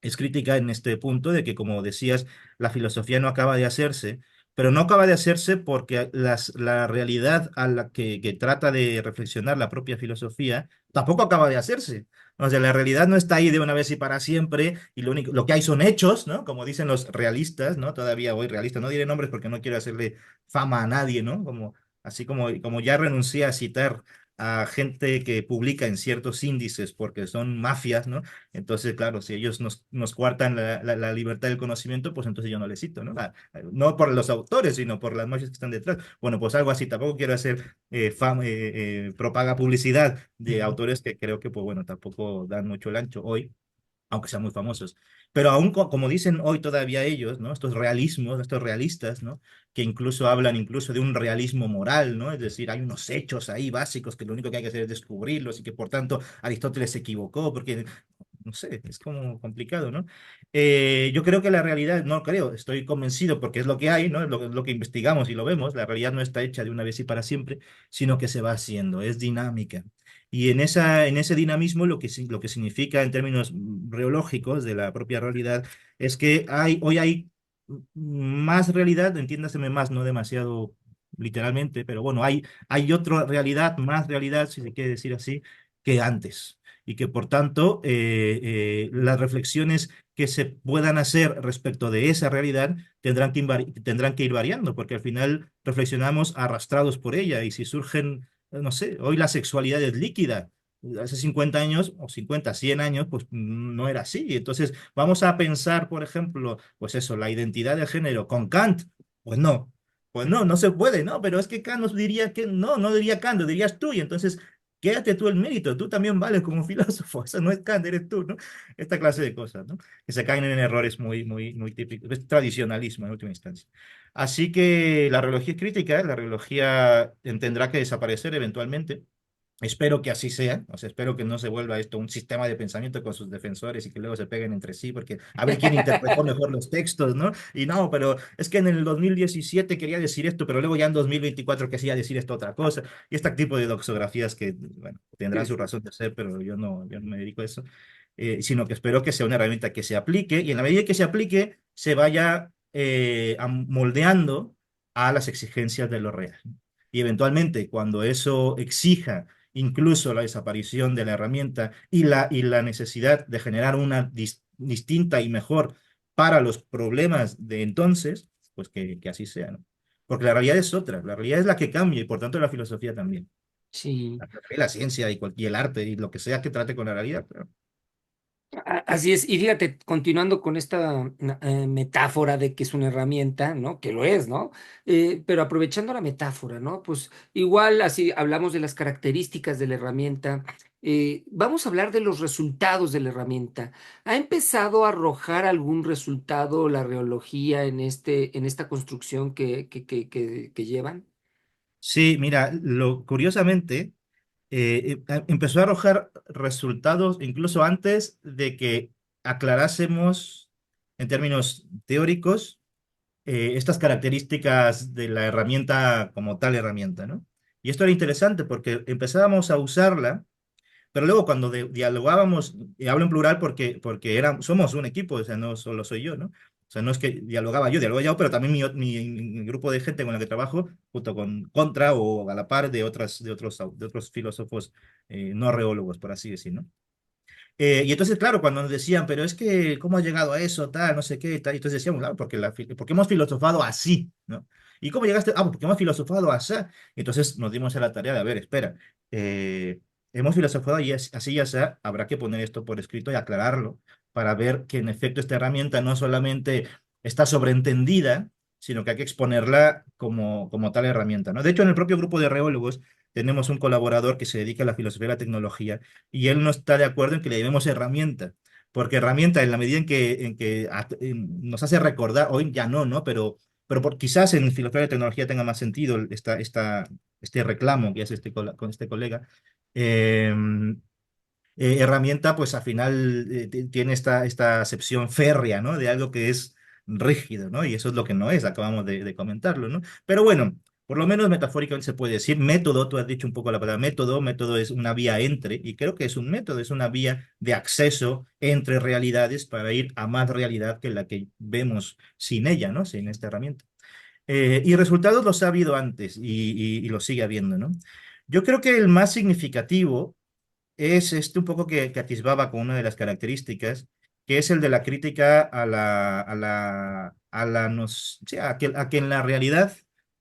es crítica en este punto de que, como decías, la filosofía no acaba de hacerse, pero no acaba de hacerse porque la realidad a la que trata de reflexionar la propia filosofía tampoco acaba de hacerse. O sea, la realidad no está ahí de una vez y para siempre, y lo que hay son hechos, ¿no? Como dicen los realistas, ¿no? Todavía hoy realistas, no diré nombres porque no quiero hacerle fama a nadie, ¿no? Así como ya renuncié a citar a gente que publica en ciertos índices porque son mafias, ¿no? Entonces, claro, si ellos nos coartan la libertad del conocimiento, pues entonces yo no les cito, ¿no? No por los autores, sino por las mafias que están detrás. Bueno, pues algo así, tampoco quiero hacer propaga publicidad de autores que creo que, pues bueno, tampoco dan mucho el ancho hoy, aunque sean muy famosos. Pero aún como dicen hoy todavía ellos, ¿no? Estos realismos, estos realistas, ¿no? Que incluso hablan incluso de un realismo moral, ¿no? Es decir, hay unos hechos ahí básicos que lo único que hay que hacer es descubrirlos y que por tanto Aristóteles se equivocó porque, no sé, es como complicado, ¿no? Yo creo que la realidad, no creo, estoy convencido porque es lo que hay, ¿no? Es lo que investigamos y lo vemos, la realidad no está hecha de una vez y para siempre, sino que se va haciendo, es dinámica. Y en ese dinamismo lo que significa en términos reológicos de la propia realidad es que hoy hay más realidad, entiéndaseme más, no demasiado literalmente, pero bueno, hay otra realidad, más realidad, si se quiere decir así, que antes. Y que por tanto, las reflexiones que se puedan hacer respecto de esa realidad tendrán que ir variando, porque al final reflexionamos arrastrados por ella y si surgen no sé, hoy la sexualidad es líquida. Hace 50 años, o 50 100 años, pues no era así. Entonces, vamos a pensar, por ejemplo, pues eso, la identidad de género con Kant. Pues no, no se puede, ¿no? Pero es que Kant nos diría que no diría Kant, lo dirías tú. Y entonces quédate tú el mérito, tú también vales como filósofo, eso no es Kant, eres tú, ¿no? Esta clase de cosas, ¿no? Que se caen en errores muy típicos, es tradicionalismo en última instancia. Así que la reología es crítica, la reología tendrá que desaparecer eventualmente. Espero que así sea, o sea, espero que no se vuelva esto un sistema de pensamiento con sus defensores y que luego se peguen entre sí, porque a ver quién interpretó mejor los textos, ¿no? Y no, pero es que en el 2017 quería decir esto, pero luego ya en 2024 quería decir esto otra cosa. Y este tipo de doxografías que, bueno, tendrán Sí, su sí. razón de ser, pero yo no me dedico a eso, sino que espero que sea una herramienta que se aplique y en la medida que se aplique, se vaya moldeando a las exigencias de lo real. Y eventualmente, cuando eso exija incluso la desaparición de la herramienta y la necesidad de generar una distinta y mejor para los problemas de entonces, pues que así sea, ¿no? Porque la realidad es otra, la realidad es la que cambia y por tanto la filosofía también. Sí. La ciencia y cualquier arte y lo que sea que trate con la realidad, claro. Así es, y fíjate, continuando con esta metáfora de que es una herramienta, ¿no? Que lo es, ¿no? Pero aprovechando la metáfora, ¿no? Pues igual así hablamos de las características de la herramienta, vamos a hablar de los resultados de la herramienta. ¿Ha empezado a arrojar algún resultado la reología en esta construcción que llevan? Sí, mira, curiosamente empezó a arrojar resultados incluso antes de que aclarásemos en términos teóricos estas características de la herramienta como tal herramienta, ¿no? Y esto era interesante porque empezábamos a usarla, pero luego cuando dialogábamos, y hablo en plural porque somos un equipo, o sea, no solo soy yo, ¿no? O sea, no es que dialogaba yo, pero también mi grupo de gente con la que trabajo, junto con contra o a la par de otros filósofos no reólogos, por así decir, ¿no? Y entonces, claro, cuando nos decían, pero es que, ¿cómo ha llegado a eso, tal, no sé qué, tal? Y entonces decíamos, claro, porque hemos filosofado así, ¿no? ¿Y cómo llegaste? Ah, porque hemos filosofado así. Y entonces nos dimos a la tarea de, a ver, espera, eh, hemos filosofado y así y así, habrá que poner esto por escrito y aclararlo para ver que en efecto esta herramienta no solamente está sobreentendida, sino que hay que exponerla como tal herramienta, ¿no? De hecho, en el propio grupo de reólogos tenemos un colaborador que se dedica a la filosofía y la tecnología y él no está de acuerdo en que le llamemos herramienta, porque herramienta en la medida nos hace recordar, hoy ya no, ¿no? Pero quizás en filosofía de tecnología tenga más sentido este reclamo que hace con este colega. Eh, Herramienta, pues al final tiene esta acepción férrea, ¿no? De algo que es rígido, ¿no? Y eso es lo que no es, acabamos de comentarlo, ¿no? Pero bueno, por lo menos metafóricamente se puede decir método, tú has dicho un poco la palabra método es una vía entre, y creo que es un método, es una vía de acceso entre realidades para ir a más realidad que la que vemos sin ella, ¿no? Sin esta herramienta. Y resultados los ha habido antes y los sigue habiendo, ¿no? Yo creo que el más significativo es un poco que atisbaba con una de las características, que es el de la crítica sí, a que en la realidad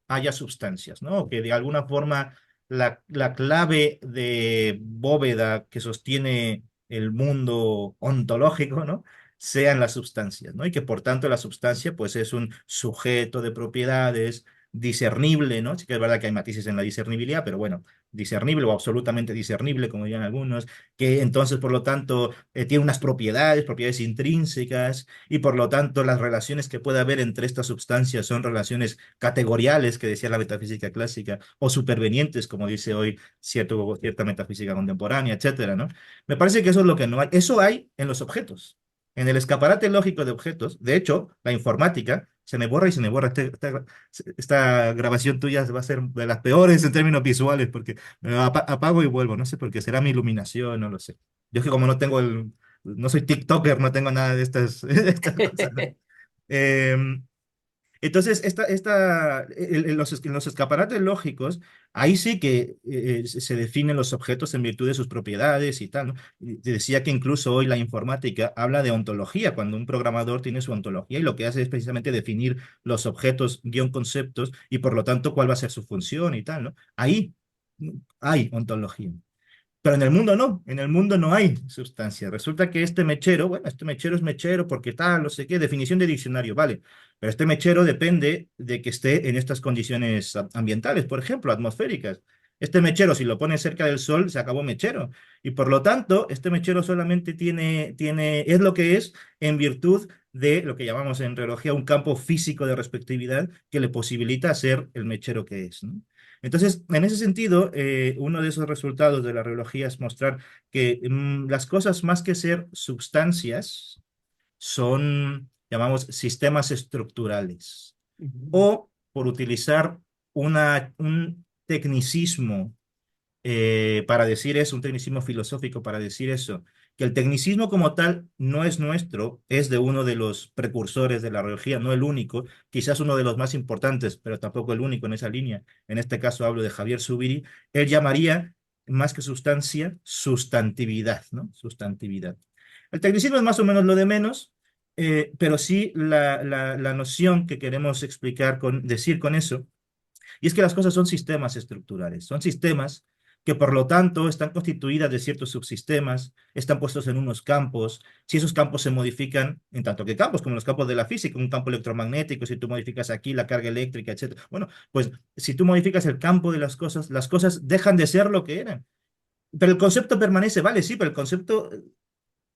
haya sustancias, ¿no? O que de alguna forma la clave de bóveda que sostiene el mundo ontológico, ¿no? Sean las sustancias, ¿no? Y que por tanto la sustancia, pues, es un sujeto de propiedades discernible, ¿no? Sí que es verdad que hay matices en la discernibilidad, pero bueno, discernible o absolutamente discernible, como dirían algunos, que entonces, por lo tanto, tiene unas propiedades intrínsecas, y por lo tanto las relaciones que puede haber entre estas sustancias son relaciones categoriales, que decía la metafísica clásica, o supervenientes, como dice hoy cierta metafísica contemporánea, etcétera, ¿no? Me parece que eso es lo que no hay. Eso hay en los objetos. En el escaparate lógico de objetos, de hecho, la informática se me borra y se me borra. Esta grabación tuya va a ser de las peores en términos visuales porque apago y vuelvo. No sé por qué, será mi iluminación, no lo sé. Yo es que como no soy TikToker, no tengo nada de estas cosas, ¿no? Em, entonces, en los escaparates lógicos, ahí sí que se definen los objetos en virtud de sus propiedades y tal, ¿no? Y te decía que incluso hoy la informática habla de ontología, cuando un programador tiene su ontología y lo que hace es precisamente definir los objetos, guión conceptos, y por lo tanto cuál va a ser su función y tal, ¿no? Ahí hay ontología. Pero en el mundo no, en el mundo no hay sustancia. Resulta que este mechero, bueno, este mechero es mechero porque tal, no sé qué, definición de diccionario, vale. Pero este mechero depende de que esté en estas condiciones ambientales, por ejemplo, atmosféricas. Este mechero, si lo pones cerca del sol, se acabó mechero. Y por lo tanto, este mechero solamente es lo que es en virtud de lo que llamamos en reología un campo físico de respectividad que le posibilita ser el mechero que es, ¿no? Entonces, en ese sentido, uno de esos resultados de la reología es mostrar que las cosas más que ser sustancias son, llamamos, sistemas estructurales. Ujú. O, por utilizar un tecnicismo para decir eso, un tecnicismo filosófico para decir eso, que el tecnicismo como tal no es nuestro, es de uno de los precursores de la reología, no el único, quizás uno de los más importantes, pero tampoco el único en esa línea. En este caso hablo de Javier Zubiri. Él llamaría, más que sustancia, sustantividad, ¿no? Sustantividad. El tecnicismo es más o menos lo de menos, pero sí la noción que queremos explicar decir con eso y es que las cosas son sistemas estructurales, son sistemas que por lo tanto están constituidas de ciertos subsistemas, están puestos en unos campos, si esos campos se modifican, en tanto que campos, como los campos de la física, un campo electromagnético, si tú modificas aquí la carga eléctrica, etcétera. Bueno, pues si tú modificas el campo de las cosas dejan de ser lo que eran. Pero el concepto permanece, vale, sí, pero el concepto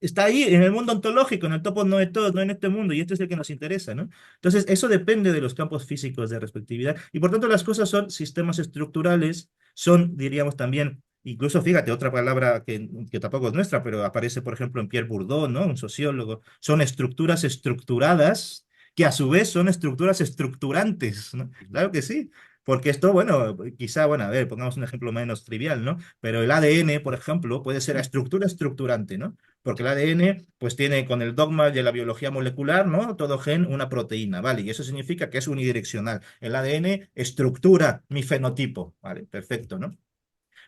está ahí en el mundo ontológico, en el topos no de todos, no en este mundo, y este es el que nos interesa, ¿no? Entonces, eso depende de los campos físicos de respectividad, y por tanto las cosas son sistemas estructurales, son, diríamos también, incluso fíjate, otra palabra que tampoco es nuestra, pero aparece, por ejemplo, en Pierre Bourdieu, ¿no? Un sociólogo, son estructuras estructuradas, que a su vez son estructuras estructurantes, ¿no? Claro que sí. Porque esto, bueno, quizá, bueno, a ver, pongamos un ejemplo menos trivial, ¿no? Pero el ADN, por ejemplo, puede ser la estructura estructurante, ¿no? Porque el ADN pues tiene con el dogma de la biología molecular, ¿no? Todo gen una proteína, ¿vale? Y eso significa que es unidireccional. El ADN estructura mi fenotipo, ¿vale? Perfecto, ¿no?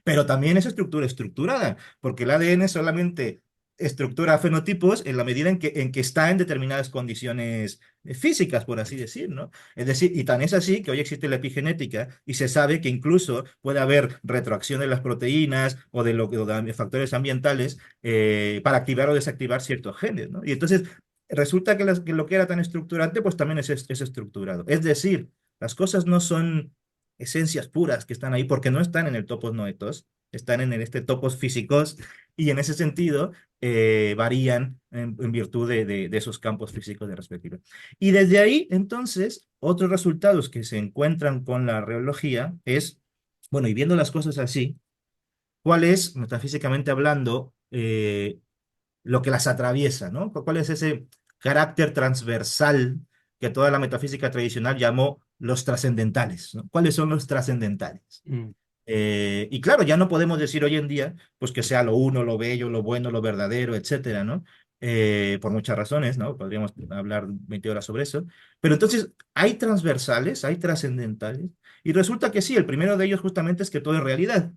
Pero también es estructura estructurada, porque el ADN solamente estructura fenotipos en la medida en que está en determinadas condiciones físicas, por así decir, ¿no? Es decir, y tan es así que hoy existe la epigenética y se sabe que incluso puede haber retroacción de las proteínas o de factores ambientales para activar o desactivar ciertos genes, ¿no? Y entonces resulta que lo que era tan estructurante, pues también es estructurado. Es decir, las cosas no son esencias puras que están ahí porque no están en el topos noetos, están en este topos físicos y en ese sentido varían en virtud de esos campos físicos de respectivo. Y desde ahí, entonces, otros resultados que se encuentran con la reología es, bueno, y viendo las cosas así, ¿cuál es, metafísicamente hablando, lo que las atraviesa, ¿no? ¿Cuál es ese carácter transversal que toda la metafísica tradicional llamó los trascendentales, ¿no? ¿Cuáles son los trascendentales? Mm. Y claro, ya no podemos decir hoy en día, pues que sea lo uno, lo bello, lo bueno, lo verdadero, etcétera, ¿no? Por muchas razones, ¿no? Podríamos hablar 20 horas sobre eso. Pero entonces, hay transversales, hay trascendentales, y resulta que sí, el primero de ellos justamente es que todo es realidad.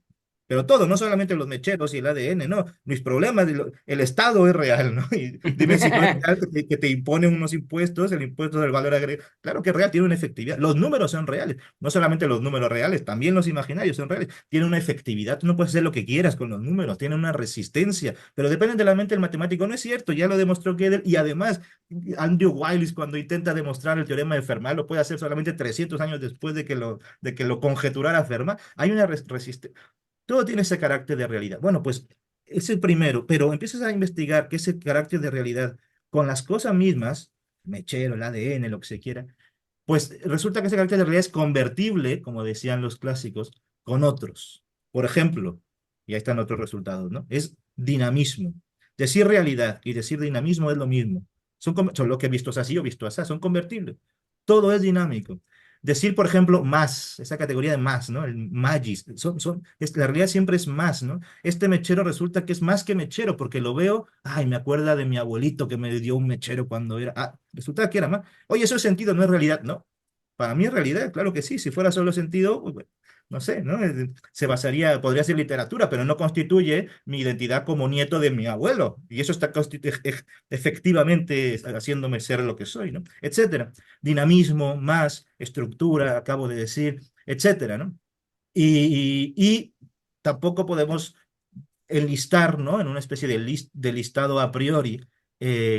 Pero todo, no solamente los mecheros y el ADN, no. Mis problemas, el Estado es real, ¿no? Y dime si no es real que te imponen unos impuestos, el impuesto del valor agregado. Claro que es real, tiene una efectividad. Los números son reales. No solamente los números reales, también los imaginarios son reales. Tienen una efectividad. Tú no puedes hacer lo que quieras con los números. Tienen una resistencia. Pero dependen de la mente del matemático. No es cierto. Ya lo demostró Gödel. Y además, Andrew Wiles, cuando intenta demostrar el teorema de Fermat, lo puede hacer solamente 300 años después de que lo conjeturara Fermat. Hay una resistencia. Todo tiene ese carácter de realidad. Bueno, pues es el primero, pero empiezas a investigar que ese carácter de realidad con las cosas mismas, mechero, el ADN, lo que se quiera, pues resulta que ese carácter de realidad es convertible, como decían los clásicos, con otros. Por ejemplo, y ahí están otros resultados, ¿no? Es dinamismo. Decir realidad y decir dinamismo es lo mismo. Son lo que visto es así o visto así, son convertibles. Todo es dinámico. Decir, por ejemplo, más, esa categoría de más, ¿no? El magis, la realidad siempre es más, ¿no? Este mechero resulta que es más que mechero, porque lo veo, ay, me acuerda de mi abuelito que me dio un mechero cuando era, resulta que era más. Oye, eso es sentido, no es realidad, ¿no? Para mí es realidad, claro que sí, si fuera solo sentido, pues, bueno, no sé, ¿no? Se basaría, podría ser literatura, pero no constituye mi identidad como nieto de mi abuelo, y eso está efectivamente haciéndome ser lo que soy, ¿no? Etcétera dinamismo, más estructura, acabo de decir, etcétera, ¿no? Y tampoco podemos enlistar, ¿no? En una especie de listado a priori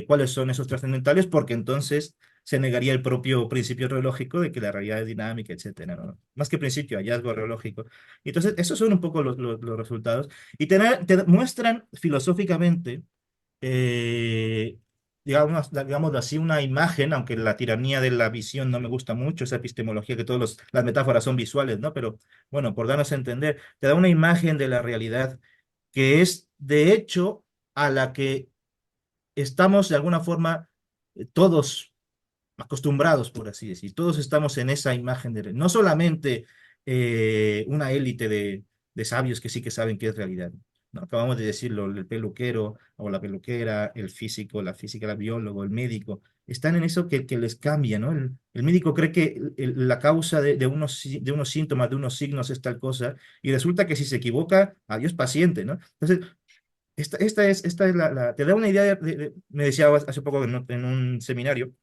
cuáles son esos trascendentales, porque entonces se negaría el propio principio reológico de que la realidad es dinámica, etcétera, ¿no? Más que principio, hallazgo reológico. Entonces, esos son un poco los resultados. Y te muestran filosóficamente eh, digamos así, una imagen, aunque la tiranía de la visión no me gusta mucho, esa epistemología que todas las metáforas son visuales, ¿no? Pero bueno, por darnos a entender, te da una imagen de la realidad que es, de hecho, a la que estamos de alguna forma todos acostumbrados, por así decir. Todos estamos en esa imagen de no solamente una élite de sabios que sí que saben qué es realidad. ¿No? Acabamos de decirlo, el peluquero o la peluquera, el físico, la física, el biólogo, el médico, están en eso que les cambia, ¿no? El médico cree que la causa de unos síntomas, de unos signos es tal cosa, y resulta que si se equivoca, adiós paciente, ¿no? Entonces, esta es te da una idea me decía hace poco en un seminario,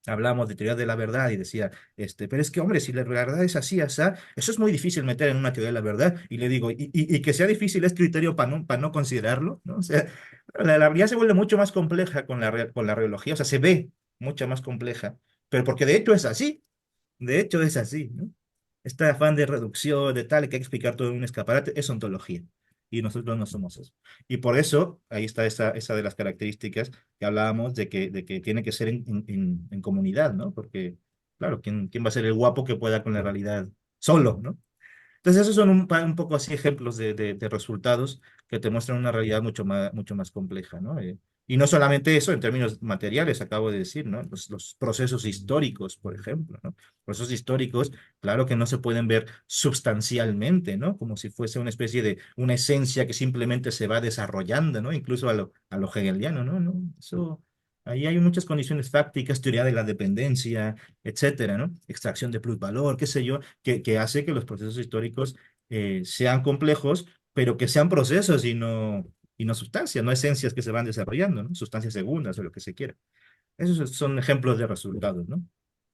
hablamos de teoría de la verdad y decía, pero es que, hombre, si la verdad es así, asá, eso es muy difícil meter en una teoría de la verdad. Y le digo, y que sea difícil es criterio para no considerarlo, ¿no? O sea, la realidad se vuelve mucho más compleja con la reología, o sea, se ve mucho más compleja, pero porque de hecho es así, ¿no? Este afán de reducción, de tal, que hay que explicar todo en un escaparate, es ontología. Y nosotros no somos eso. Y por eso, ahí está esa de las características que hablábamos de que tiene que ser en comunidad, ¿no? Porque, claro, ¿quién va a ser el guapo que pueda con la realidad solo, ¿no? Entonces, esos son un poco así ejemplos de resultados que te muestran una realidad mucho más compleja, ¿no? Y no solamente eso, en términos materiales, acabo de decir, ¿no? Los procesos históricos, por ejemplo, ¿no? Procesos históricos, claro que no se pueden ver sustancialmente, ¿no? Como si fuese una especie de una esencia que simplemente se va desarrollando, ¿no? Incluso a lo hegeliano, ¿no? ¿No? Eso, ahí hay muchas condiciones fácticas, teoría de la dependencia, etcétera, ¿no? Extracción de plusvalor, qué sé yo, que hace que los procesos históricos sean complejos, pero que sean procesos y no sustancias, no esencias que se van desarrollando, ¿no? Sustancias segundas o lo que se quiera. Esos son ejemplos de resultados, ¿no?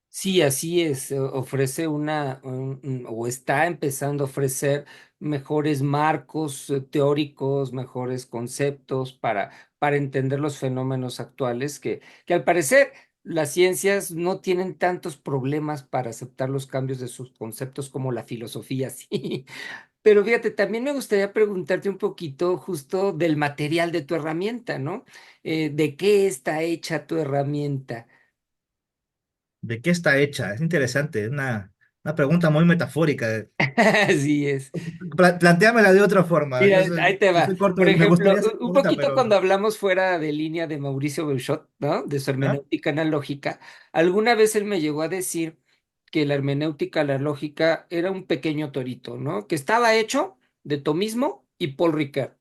Sí, así es. Ofrece o está empezando a ofrecer mejores marcos teóricos, mejores conceptos para entender los fenómenos actuales que al parecer las ciencias no tienen tantos problemas para aceptar los cambios de sus conceptos como la filosofía, sí. Pero fíjate, también me gustaría preguntarte un poquito justo del material de tu herramienta, ¿no? ¿De qué está hecha tu herramienta? ¿De qué está hecha? Es interesante, es una pregunta muy metafórica. Así es. Plantéamela de otra forma. Mira, ahí te Yo va. soy corto, Por me ejemplo, gustaría ser un corta, poquito cuando pero... hablamos fuera de línea de Mauricio Beuchot, ¿no? De su ¿Ah? hermenéutica analógica, alguna vez él me llegó a decir que la hermenéutica analógica era un pequeño torito, ¿no? Que estaba hecho de Tomismo y Paul Ricard.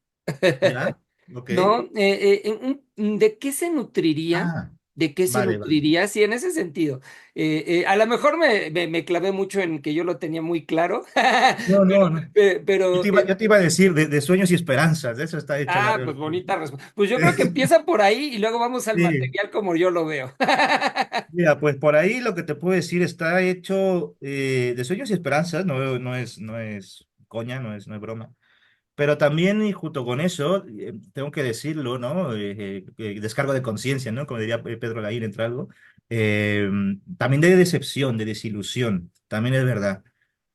¿Ya? Ok. ¿No? ¿De qué se nutriría? Ah, ¿De qué se vale, vale. nutriría? Sí, en ese sentido. A lo mejor me clavé mucho en que yo lo tenía muy claro, No, no, no. pero Yo te iba a decir de sueños y esperanzas, de eso está hecha la pues realidad. bonita respuesta. Pues yo creo que empieza por ahí y luego vamos al Sí, material como yo lo veo. mira, pues por ahí lo que te puedo decir está hecho de sueños y esperanzas, no es coña, no es broma. Pero también, y junto con eso, tengo que decirlo, ¿no? Descargo de conciencia, ¿no? Como diría Pedro Laín, entre algo. Eh, También de decepción, de desilusión, también es verdad.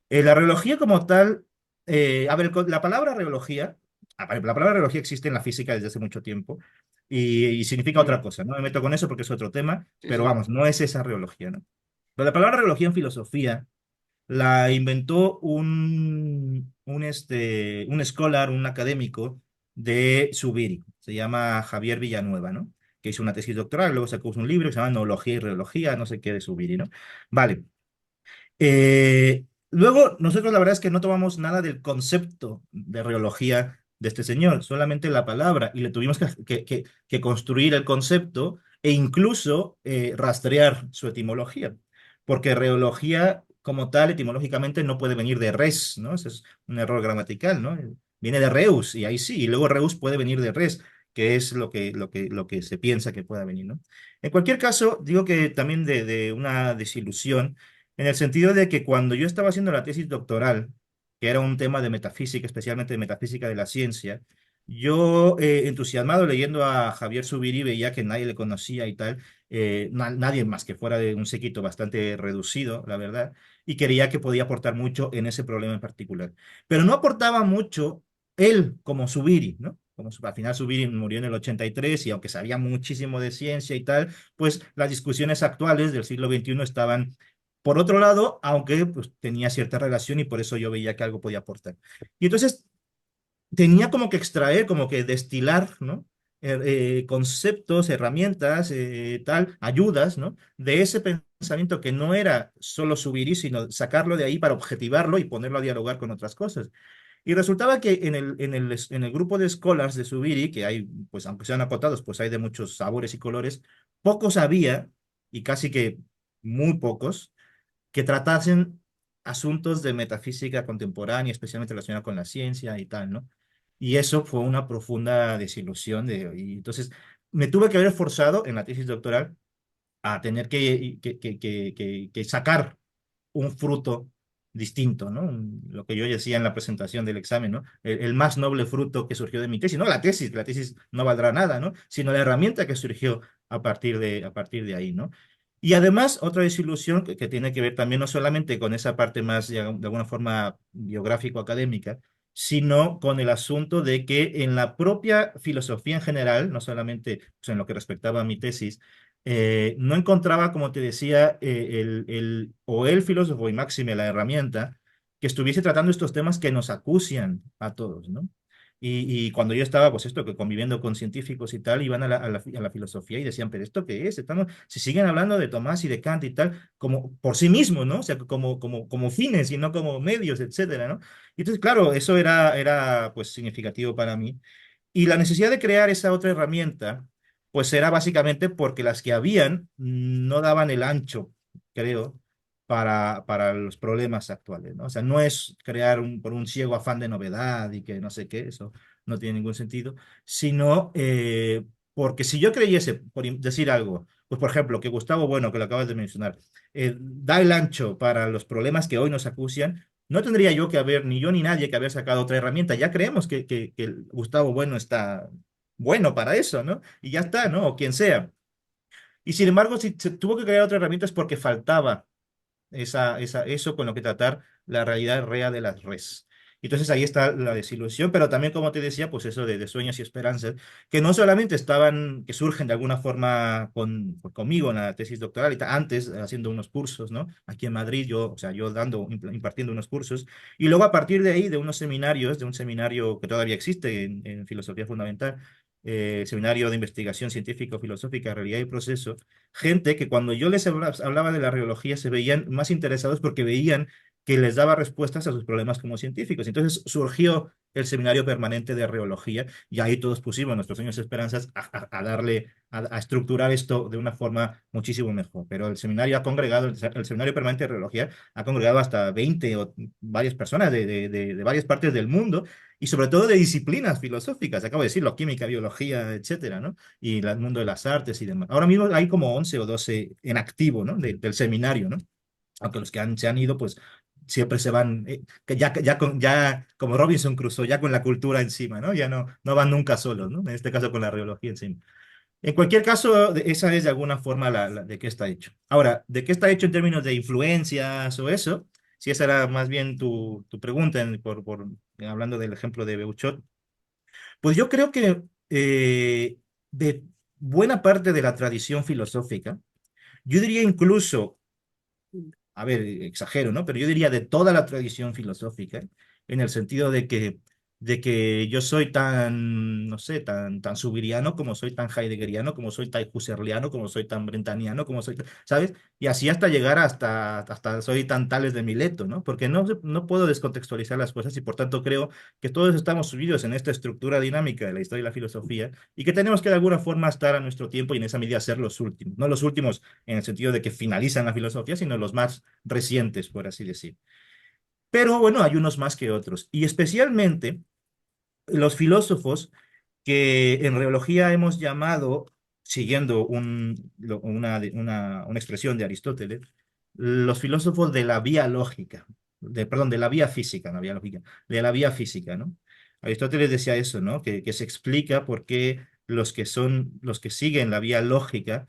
La reología como tal, a ver, la palabra reología, la palabra reología existe en la física desde hace mucho tiempo y significa otra Mm, cosa, no me meto con eso porque es otro tema, sí, pero sí. vamos, no es esa reología, ¿no? Pero la palabra reología en filosofía la inventó un scholar, un académico de Zubiri, se llama Javier Villanueva, ¿no? Que hizo una tesis doctoral, luego sacó un libro que se llama Noología y Reología, no sé qué de Zubiri, ¿no? Vale. Luego, nosotros la verdad es que no tomamos nada del concepto de reología de este señor, solamente la palabra, y le tuvimos que construir el concepto e incluso rastrear su etimología, porque reología como tal, etimológicamente, no puede venir de res, ¿no? Ese es un error gramatical, ¿no? Viene de reus, y ahí sí, y luego reus puede venir de res, que es lo que se piensa que pueda venir, ¿no? En cualquier caso, digo que también de una desilusión en el sentido de que cuando yo estaba haciendo la tesis doctoral, que era un tema de metafísica, especialmente de metafísica de la ciencia, yo, entusiasmado leyendo a Javier Zubiri, veía que nadie le conocía y tal, nadie más que fuera de un séquito bastante reducido, la verdad, y creía que podía aportar mucho en ese problema en particular. Pero no aportaba mucho él como Zubiri, ¿no? Al final Zubiri murió en el 83 y aunque sabía muchísimo de ciencia y tal, pues las discusiones actuales del siglo XXI estaban por otro lado, aunque pues, tenía cierta relación y por eso yo veía que algo podía aportar. Y entonces tenía como que extraer, como que destilar, ¿no? Conceptos, herramientas, tal, ayudas, ¿no? De ese pensamiento que no era solo subir, sino sacarlo de ahí para objetivarlo y ponerlo a dialogar con otras cosas. Y resultaba que en el grupo de scholars de Subiri, que hay, pues aunque sean acotados, pues hay de muchos sabores y colores, pocos había, y casi que muy pocos, que tratasen asuntos de metafísica contemporánea, especialmente relacionados con la ciencia y tal, ¿no? Y eso fue una profunda desilusión y entonces me tuve que haber forzado en la tesis doctoral a tener que sacar un fruto distinto, ¿no? Lo que yo decía en la presentación del examen, ¿no? El más noble fruto que surgió de mi tesis, no la tesis no valdrá nada, ¿no? Sino la herramienta que surgió a partir de ahí, ¿no? Y además, otra desilusión que tiene que ver también no solamente con esa parte más, de alguna forma, biográfico-académica, sino con el asunto de que en la propia filosofía en general, no solamente pues, en lo que respectaba a mi tesis, no encontraba, como te decía, o el filósofo y máxime la herramienta que estuviese tratando estos temas que nos acucian a todos, ¿no? Y cuando yo estaba, pues esto, que conviviendo con científicos y tal, iban a la filosofía y decían, pero ¿esto qué es? Si siguen hablando de Tomás y de Kant y tal, como por sí mismos, ¿no? O sea, como fines y no como medios, etcétera, ¿no? Y entonces, claro, eso era pues significativo para mí. Y la necesidad de crear esa otra herramienta, pues era básicamente porque las que habían no daban el ancho, creo, para los problemas actuales, ¿no? O sea, no es crear por un ciego afán de novedad y que no sé qué, eso no tiene ningún sentido, sino porque si yo creyese, decir algo, pues por ejemplo, que Gustavo Bueno, que lo acabas de mencionar, da el ancho para los problemas que hoy nos acucian, no tendría yo que haber, ni yo ni nadie que haber sacado otra herramienta. Ya creemos que el Gustavo Bueno está bueno para eso, ¿no? Y ya está, ¿no? O quien sea. Y sin embargo, si se tuvo que crear otra herramienta es porque faltaba eso con lo que tratar la realidad real de las redes. Entonces ahí está la desilusión, pero también, como te decía, pues eso de sueños y esperanzas, que no solamente que surgen de alguna forma conmigo en la tesis doctoral, antes haciendo unos cursos, ¿no? Aquí en Madrid, o sea, yo impartiendo unos cursos, y luego a partir de ahí, de unos seminarios, de un seminario que todavía existe en filosofía fundamental, seminario de investigación científico-filosófica, realidad y proceso, gente que cuando yo les hablaba de la reología se veían más interesados porque veían que les daba respuestas a sus problemas como científicos. Entonces surgió el seminario permanente de reología y ahí todos pusimos nuestros sueños y esperanzas a estructurar esto de una forma muchísimo mejor. Pero el seminario ha congregado, el seminario permanente de reología ha congregado hasta 20 o varias personas de varias partes del mundo y sobre todo de disciplinas filosóficas, acabo de decirlo, química, biología, etcétera, ¿no? Y el mundo de las artes y demás. Ahora mismo hay como 11 o 12 en activo, ¿no? Del seminario, ¿no? Aunque los que se han ido, pues siempre se van, que ya como Robinson Crusoe, ya con la cultura encima, ¿no? Ya no van nunca solos, ¿no? En este caso con la reología encima. En cualquier caso, esa es de alguna forma de qué está hecho. Ahora, ¿de qué está hecho en términos de influencias o eso? Si esa era más bien tu pregunta, hablando del ejemplo de Beuchot, pues yo creo que de buena parte de la tradición filosófica, yo diría incluso, a ver, exagero, ¿no? Pero yo diría de toda la tradición filosófica, en el sentido de que yo soy tan, no sé, tan subiriano, como soy tan heideggeriano, como soy tan husserliano, como soy tan brentaniano, como soy, ¿sabes? Y así hasta llegar hasta soy tan Tales de Mileto, ¿no? Porque no puedo descontextualizar las cosas y por tanto creo que todos estamos subidos en esta estructura dinámica de la historia y la filosofía y que tenemos que de alguna forma estar a nuestro tiempo y en esa medida ser los últimos, no los últimos en el sentido de que finalizan la filosofía, sino los más recientes, por así decir. Pero bueno, hay unos más que otros. Y especialmente los filósofos que en reología hemos llamado, siguiendo una expresión de Aristóteles, los filósofos de la vía lógica, perdón, de la vía física, no vía lógica, de la vía física, ¿no? Aristóteles decía eso, ¿no? Que se explica por qué los que siguen la vía lógica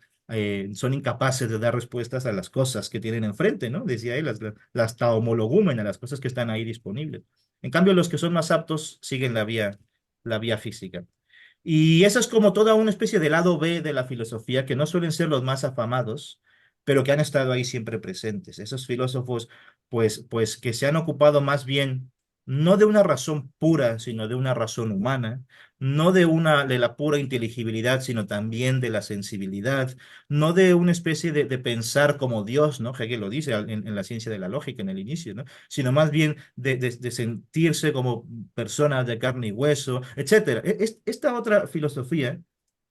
son incapaces de dar respuestas a las cosas que tienen enfrente, ¿no? Decía él, las taomologúmenas, las cosas que están ahí disponibles. En cambio, los que son más aptos siguen la vía física. Y eso es como toda una especie de lado B de la filosofía, que no suelen ser los más afamados, pero que han estado ahí siempre presentes. Esos filósofos, pues que se han ocupado más bien no de una razón pura, sino de una razón humana, no de la pura inteligibilidad, sino también de la sensibilidad, no de una especie de pensar como Dios, ¿no? Hegel lo dice en la ciencia de la lógica en el inicio, ¿no? Sino más bien de sentirse como personas de carne y hueso, etcétera. Esta otra filosofía,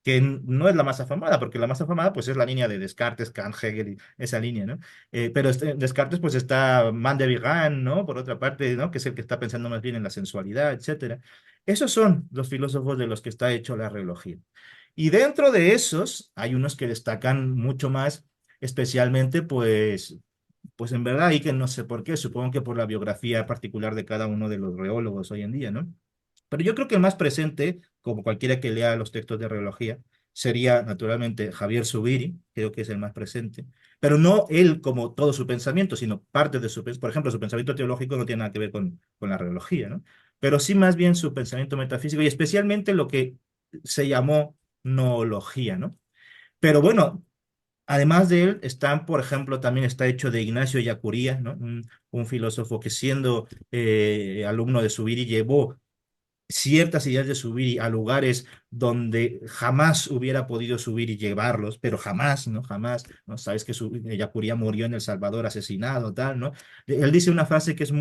que no es la más afamada, porque la más afamada pues es la línea de Descartes, Kant, Hegel, y esa línea, ¿no? Pero Descartes pues está Man de Vigan, ¿no? Por otra parte, ¿no? Que es el que está pensando más bien en la sensualidad, etcétera. Esos son los filósofos de los que está hecho la reología. Y dentro de esos hay unos que destacan mucho más, especialmente pues en verdad, y que no sé por qué, supongo que por la biografía particular de cada uno de los reólogos hoy en día, ¿no? Pero yo creo que el más presente, como cualquiera que lea los textos de reología, sería naturalmente Javier Zubiri, creo que es el más presente, pero no él como todo su pensamiento, sino parte de su, por ejemplo, su pensamiento teológico no tiene nada que ver con la reología, ¿no? Pero sí más bien su pensamiento metafísico y especialmente lo que se llamó noología, ¿no? Pero bueno, además de él, están, por ejemplo, también está hecho de Ignacio Ellacuría, ¿no? Un filósofo que siendo alumno de Zubiri llevó ciertas ideas de subir a lugares donde jamás hubiera podido subir y llevarlos, pero jamás, ¿no? Jamás, ¿no? Sabes que Yacuría murió en El Salvador asesinado, tal, ¿no? Él dice una frase que es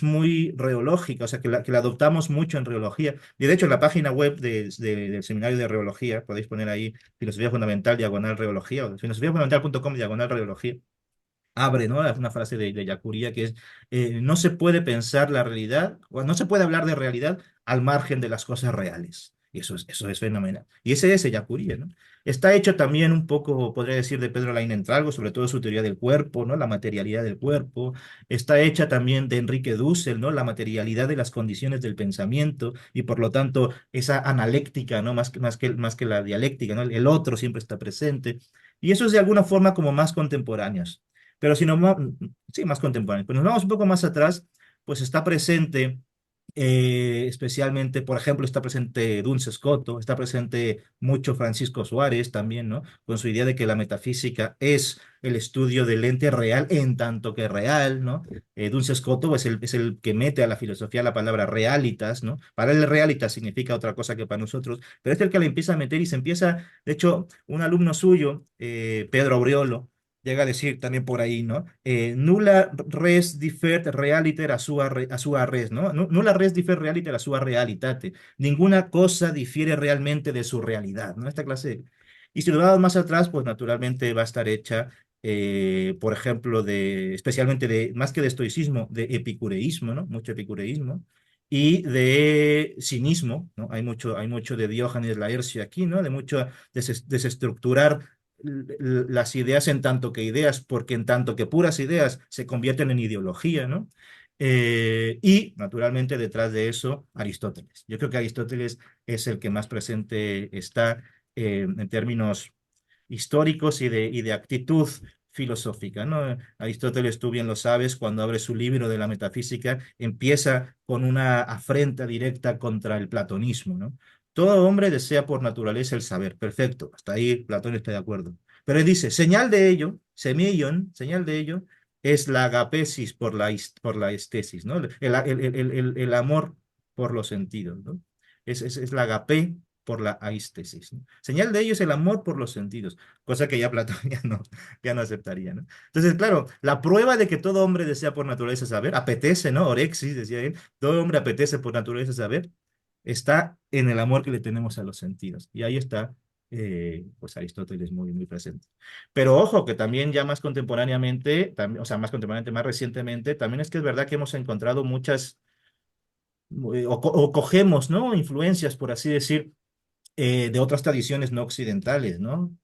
muy reológica, o sea, que la adoptamos mucho en reología. Y de hecho, en la página web del seminario de reología, podéis poner ahí filosofía fundamental, diagonal reología, o filosofiafundamental.com, diagonal reología abre, ¿no? Es una frase de Yacuría que es, no se puede pensar la realidad, o no se puede hablar de realidad al margen de las cosas reales. Y eso es fenomenal. Y ese es Yacuría, ¿no? Está hecho también un poco, podría decir, de Pedro Lainentralgo, sobre todo su teoría del cuerpo, ¿no? La materialidad del cuerpo. Está hecha también de Enrique Dussel, ¿no? La materialidad de las condiciones del pensamiento y por lo tanto esa analéctica, ¿no? Más que la dialéctica, ¿no? El otro siempre está presente. Y eso es de alguna forma como más contemporáneos. Pero si nos vamos, sí, más contemporáneo. Pero nos vamos un poco más atrás, pues está presente, especialmente, por ejemplo, está presente Duns Scoto, está presente mucho Francisco Suárez también, ¿no? Con su idea de que la metafísica es el estudio del ente real en tanto que real, ¿no? Duns Scoto es el que mete a la filosofía la palabra realitas, ¿no? Para él realitas significa otra cosa que para nosotros, pero es el que le empieza a meter y se empieza, de hecho, un alumno suyo, Pedro Aureolo, llega a decir también por ahí, ¿no? Nulla res differt realiter a sua res, ¿no? Nulla res differt realiter a sua realitate. Ninguna cosa difiere realmente de su realidad, ¿no? Esta clase. Y si lo damos más atrás, pues naturalmente va a estar hecha, por ejemplo, especialmente más que de estoicismo, de epicureísmo, ¿no? Mucho epicureísmo. Y de cinismo, ¿no? Hay mucho de Diógenes Laercio aquí, ¿no? De mucho desestructurar las ideas en tanto que ideas, porque en tanto que puras ideas se convierten en ideología, ¿no? Y naturalmente detrás de eso, Aristóteles. Yo creo que Aristóteles es el que más presente está en términos históricos y de actitud filosófica, ¿no? Aristóteles, tú bien lo sabes, cuando abre su libro de la metafísica, empieza con una afrenta directa contra el platonismo, ¿no? Todo hombre desea por naturaleza el saber. Perfecto, hasta ahí Platón está de acuerdo. Pero él dice, señal de ello, semillon, señal de ello, es la agapesis por la estesis, ¿no? El amor por los sentidos, ¿no? Es la agape por la aistesis, ¿no? Señal de ello es el amor por los sentidos, cosa que ya Platón ya no aceptaría, ¿no? Entonces, claro, la prueba de que todo hombre desea por naturaleza saber, apetece, ¿no? Orexis, decía él, todo hombre apetece por naturaleza saber, está en el amor que le tenemos a los sentidos. Y ahí está, pues Aristóteles muy presente. Pero ojo, que también ya más contemporáneamente, o sea, más contemporáneamente, más recientemente, también es que es verdad que hemos encontrado muchas, o cogemos, ¿no? Influencias, por así decir, de otras tradiciones no occidentales, ¿no?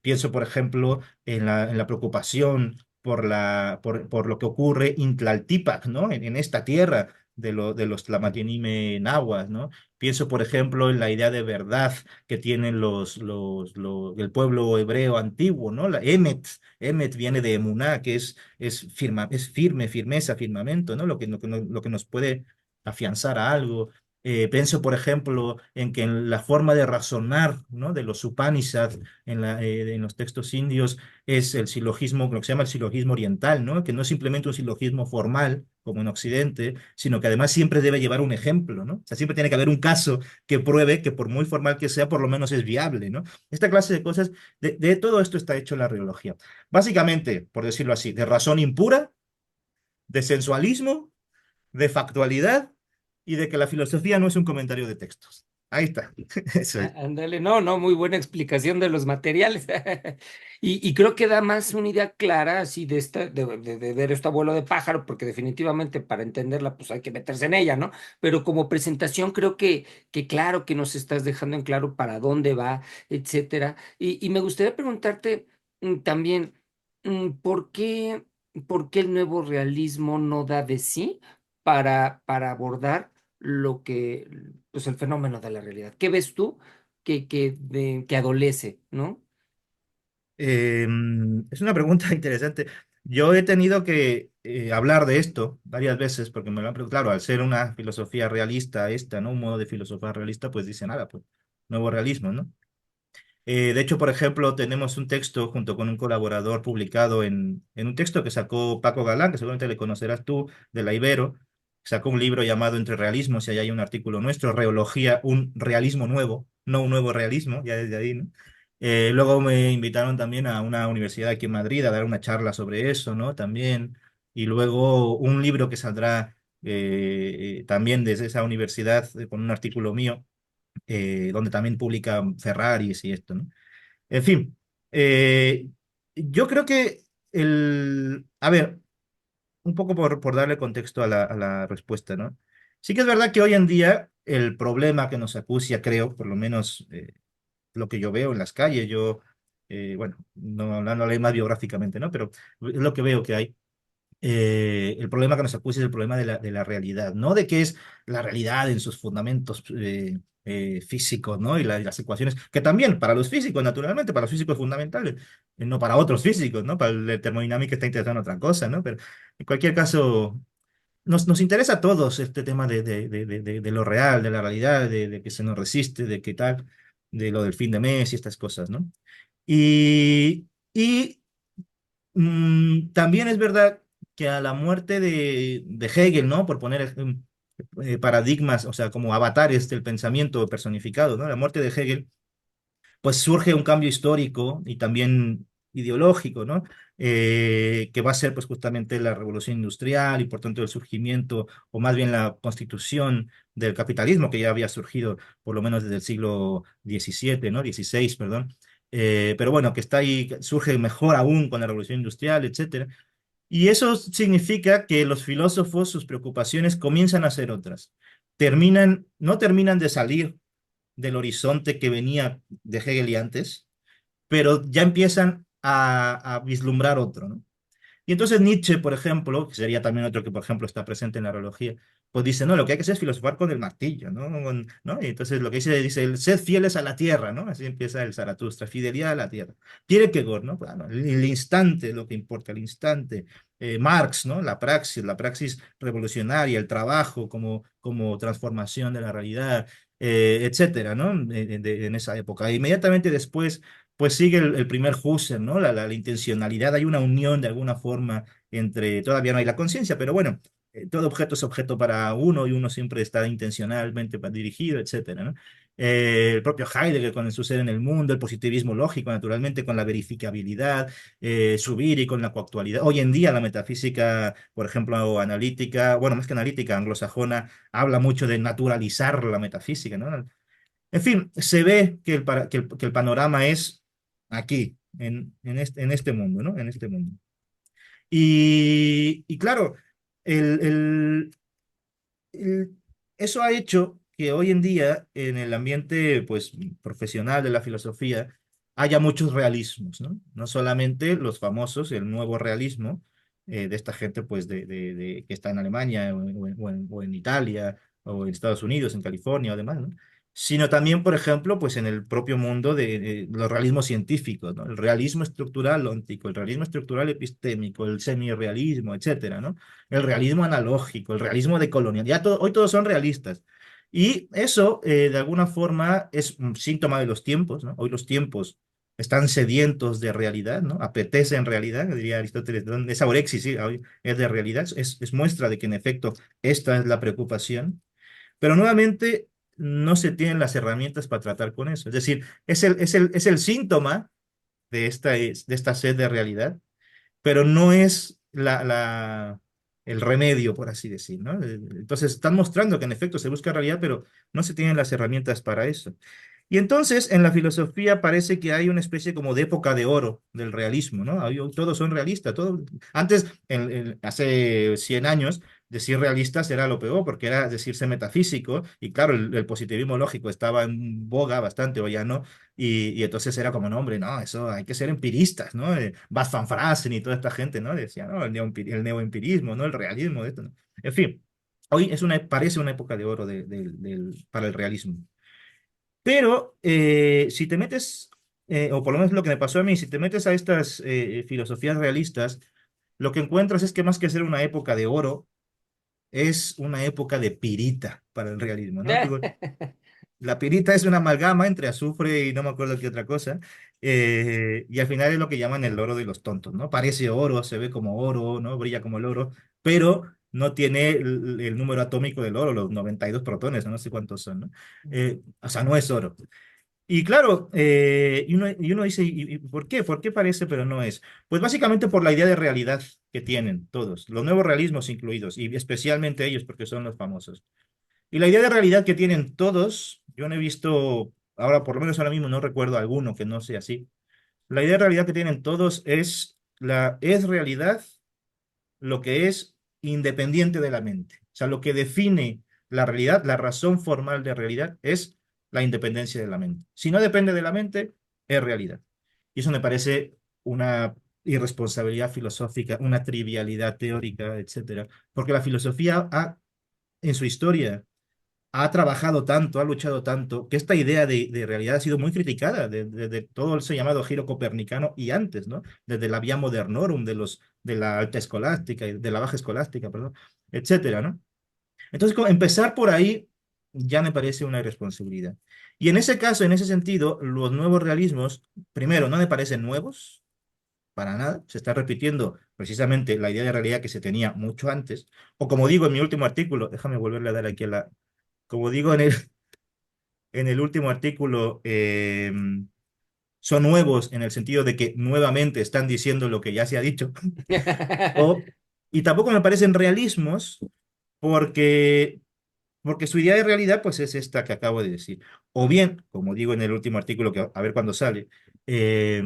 Pienso, por ejemplo, en la preocupación por lo que ocurre en Tlaltípac, ¿no? En esta tierra de los Tlamatinime nahuas, ¿no? Pienso, por ejemplo, en la idea de verdad que tienen el pueblo hebreo antiguo, ¿no? La Emet, Emet viene de Emuná, que es firme, firmeza, firmamento, ¿no? Lo que nos puede afianzar a algo. Pienso, por ejemplo, en que en la forma de razonar, ¿no? De los Upanishads en los textos indios es el silogismo, lo que se llama el silogismo oriental, ¿no? Que no es simplemente un silogismo formal, como en Occidente, sino que además siempre debe llevar un ejemplo, ¿no? O sea, siempre tiene que haber un caso que pruebe que por muy formal que sea, por lo menos es viable, ¿no? Esta clase de cosas, de todo esto está hecho la reología. Básicamente, por decirlo así, de razón impura, de sensualismo, de factualidad y de que la filosofía no es un comentario de textos. Ahí está. Eso es. Ándale, no, no, muy buena explicación de los materiales. Y creo que da más una idea clara así de de ver este abuelo de pájaro, porque definitivamente para entenderla, pues hay que meterse en ella, ¿no? Pero como presentación creo que claro que nos estás dejando en claro para dónde va, etcétera. Y me gustaría preguntarte también, ¿por por qué el nuevo realismo no da de sí para abordar lo que, pues el fenómeno de la realidad? ¿Qué ves tú que adolece, ¿no? Es una pregunta interesante. Yo he tenido que hablar de esto varias veces porque me lo han preguntado. Claro, al ser una filosofía realista esta, ¿no? Un modo de filosofía realista, pues dice nada, pues nuevo realismo, ¿no? De hecho, por ejemplo, tenemos un texto junto con un colaborador publicado en un texto que sacó Paco Galán, que seguramente le conocerás tú, de la Ibero. Sacó un libro llamado Entre Realismos y ahí hay un artículo nuestro, Reología, un realismo nuevo, no un nuevo realismo, ya desde ahí, ¿no? Luego me invitaron también a una universidad aquí en Madrid a dar una charla sobre eso, ¿no? También. Y luego un libro que saldrá también desde esa universidad con un artículo mío donde también publica Ferraris y esto, ¿no? En fin, eh, yo creo que a ver, un poco por darle contexto a a la respuesta, ¿no? Sí que es verdad que hoy en día el problema que nos acucia, creo, por lo menos lo que yo veo en las calles, bueno, no hablándole más biográficamente, ¿no? Pero es lo que veo que hay el problema que nos acusa es el problema de de la realidad, no de qué es la realidad en sus fundamentos físicos, ¿no? Y las ecuaciones, que también para los físicos, naturalmente, para los físicos fundamentales, no para otros físicos, ¿no? Para el termodinámica está interesado en otra cosa, ¿no? Pero en cualquier caso, nos interesa a todos este tema de lo real, de la realidad, de que se nos resiste, de qué tal, de lo del fin de mes y estas cosas, ¿no? Y también es verdad que a la muerte de Hegel, ¿no? Por poner paradigmas, o sea, como avatares del pensamiento personificado, ¿no? La muerte de Hegel, pues surge un cambio histórico y también ideológico, ¿no? Que va a ser pues justamente la revolución industrial y por tanto el surgimiento, o más bien la constitución del capitalismo que ya había surgido por lo menos desde el siglo XVII, ¿no? XVI, perdón. Pero bueno, que está ahí, surge mejor aún con la revolución industrial, etcétera. Y eso significa que los filósofos, sus preocupaciones comienzan a ser otras. No terminan de salir del horizonte que venía de Hegel y antes, pero ya empiezan a vislumbrar otro, ¿no? Y entonces Nietzsche, por ejemplo, que sería también otro que, por ejemplo, está presente en la reología, pues dice, no, lo que hay que hacer es filosofar con el martillo, ¿no? ¿no? Y entonces lo que dice, sed fieles a la tierra, ¿no? Así empieza el Zaratustra, fidelidad a la tierra. Kierkegaard, ¿no? Bueno, el instante, lo que importa, el instante. Marx, ¿no? La praxis revolucionaria, el trabajo como transformación de la realidad, etcétera, ¿no? En esa época. E inmediatamente después pues sigue el primer Husserl, ¿no? La intencionalidad, hay una unión de alguna forma entre, todavía no hay la conciencia, pero bueno, todo objeto es objeto para uno y uno siempre está intencionalmente dirigido, etcétera, ¿no? El propio Heidegger con el suceder en el mundo, el positivismo lógico, naturalmente, con la verificabilidad, subir y con la coactualidad. Hoy en día la metafísica, por ejemplo, analítica, bueno, más que analítica, anglosajona, habla mucho de naturalizar la metafísica, ¿no? En fin, se ve que que el panorama es aquí, en este mundo, ¿no? En este mundo. Y claro, el, el- el- eso ha hecho que hoy en día en el ambiente pues, profesional de la filosofía haya muchos realismos, ¿no? No solamente los famosos, el nuevo realismo, de esta gente pues que está en Alemania o en Italia o en Estados Unidos, en California o demás, ¿no? Sino también, por ejemplo, pues en el propio mundo de los realismos científicos, ¿no? El realismo estructural óntico, el realismo estructural epistémico, el semirrealismo, etcétera, ¿no? El realismo analógico, el realismo decolonial. Ya hoy todos son realistas. Y eso, de alguna forma, es un síntoma de los tiempos, ¿no? Hoy los tiempos están sedientos de realidad, ¿no? Apetecen realidad, diría Aristóteles, es aurexis, sí, es de realidad, es muestra de que en efecto esta es la preocupación, pero nuevamente no se tienen las herramientas para tratar con eso. Es decir, es el síntoma de esta sed de realidad, pero no es el remedio, por así decir, ¿no? Entonces están mostrando que en efecto se busca realidad, pero no se tienen las herramientas para eso. Y entonces en la filosofía parece que hay una especie como de época de oro del realismo, ¿no? Todos son realistas. Antes, hace 100 años, decir realistas era lo peor, porque era decirse metafísico, y claro, el positivismo lógico estaba en boga bastante, o ya no, y entonces era como, no, hombre, no, eso hay que ser empiristas, ¿no? Bas van Fraassen y toda esta gente, ¿no? Decía, no, el neoempirismo, ¿no? El realismo, esto, ¿no? En fin, hoy parece una época de oro para el realismo. Pero si te metes, o por lo menos lo que me pasó a mí, si te metes a estas filosofías realistas, lo que encuentras es que más que ser una época de oro, es una época de pirita para el realismo, ¿no? Digo, la pirita es una amalgama entre azufre y no me acuerdo qué otra cosa, y al final es lo que llaman el oro de los tontos, ¿no? Parece oro, se ve como oro, ¿no? Brilla como el oro, pero no tiene el número atómico del oro, los 92 protones, no sé cuántos son, ¿no? O sea, no es oro. Y claro, y uno dice, ¿y por qué? ¿Por qué parece, pero no es? Pues básicamente por la idea de realidad que tienen todos, los nuevos realismos incluidos, y especialmente ellos porque son los famosos. Y la idea de realidad que tienen todos, yo no he visto, ahora por lo menos ahora mismo no recuerdo alguno que no sea así. La idea de realidad que tienen todos es realidad lo que es independiente de la mente. O sea, lo que define la realidad, la razón formal de realidad es la independencia de la mente. Si no depende de la mente, es realidad. Y eso me parece una irresponsabilidad filosófica, una trivialidad teórica, etcétera, porque la filosofía en su historia ha trabajado tanto, ha luchado tanto, que esta idea de realidad ha sido muy criticada desde todo ese llamado giro copernicano y antes, ¿no? Desde la vía modernorum de la alta escolástica y de la baja escolástica, perdón, etcétera, ¿no? Entonces, empezar por ahí ya me parece una irresponsabilidad. Y en ese caso, en ese sentido, los nuevos realismos, primero, no me parecen nuevos, para nada, se está repitiendo precisamente la idea de realidad que se tenía mucho antes, o como digo en mi último artículo, déjame volverle a dar aquí a como digo en el último artículo, son nuevos en el sentido de que nuevamente están diciendo lo que ya se ha dicho, o, y tampoco me parecen realismos porque, porque su idea de realidad pues es esta que acabo de decir. O bien, como digo en el último artículo, que a ver cuándo sale, eh,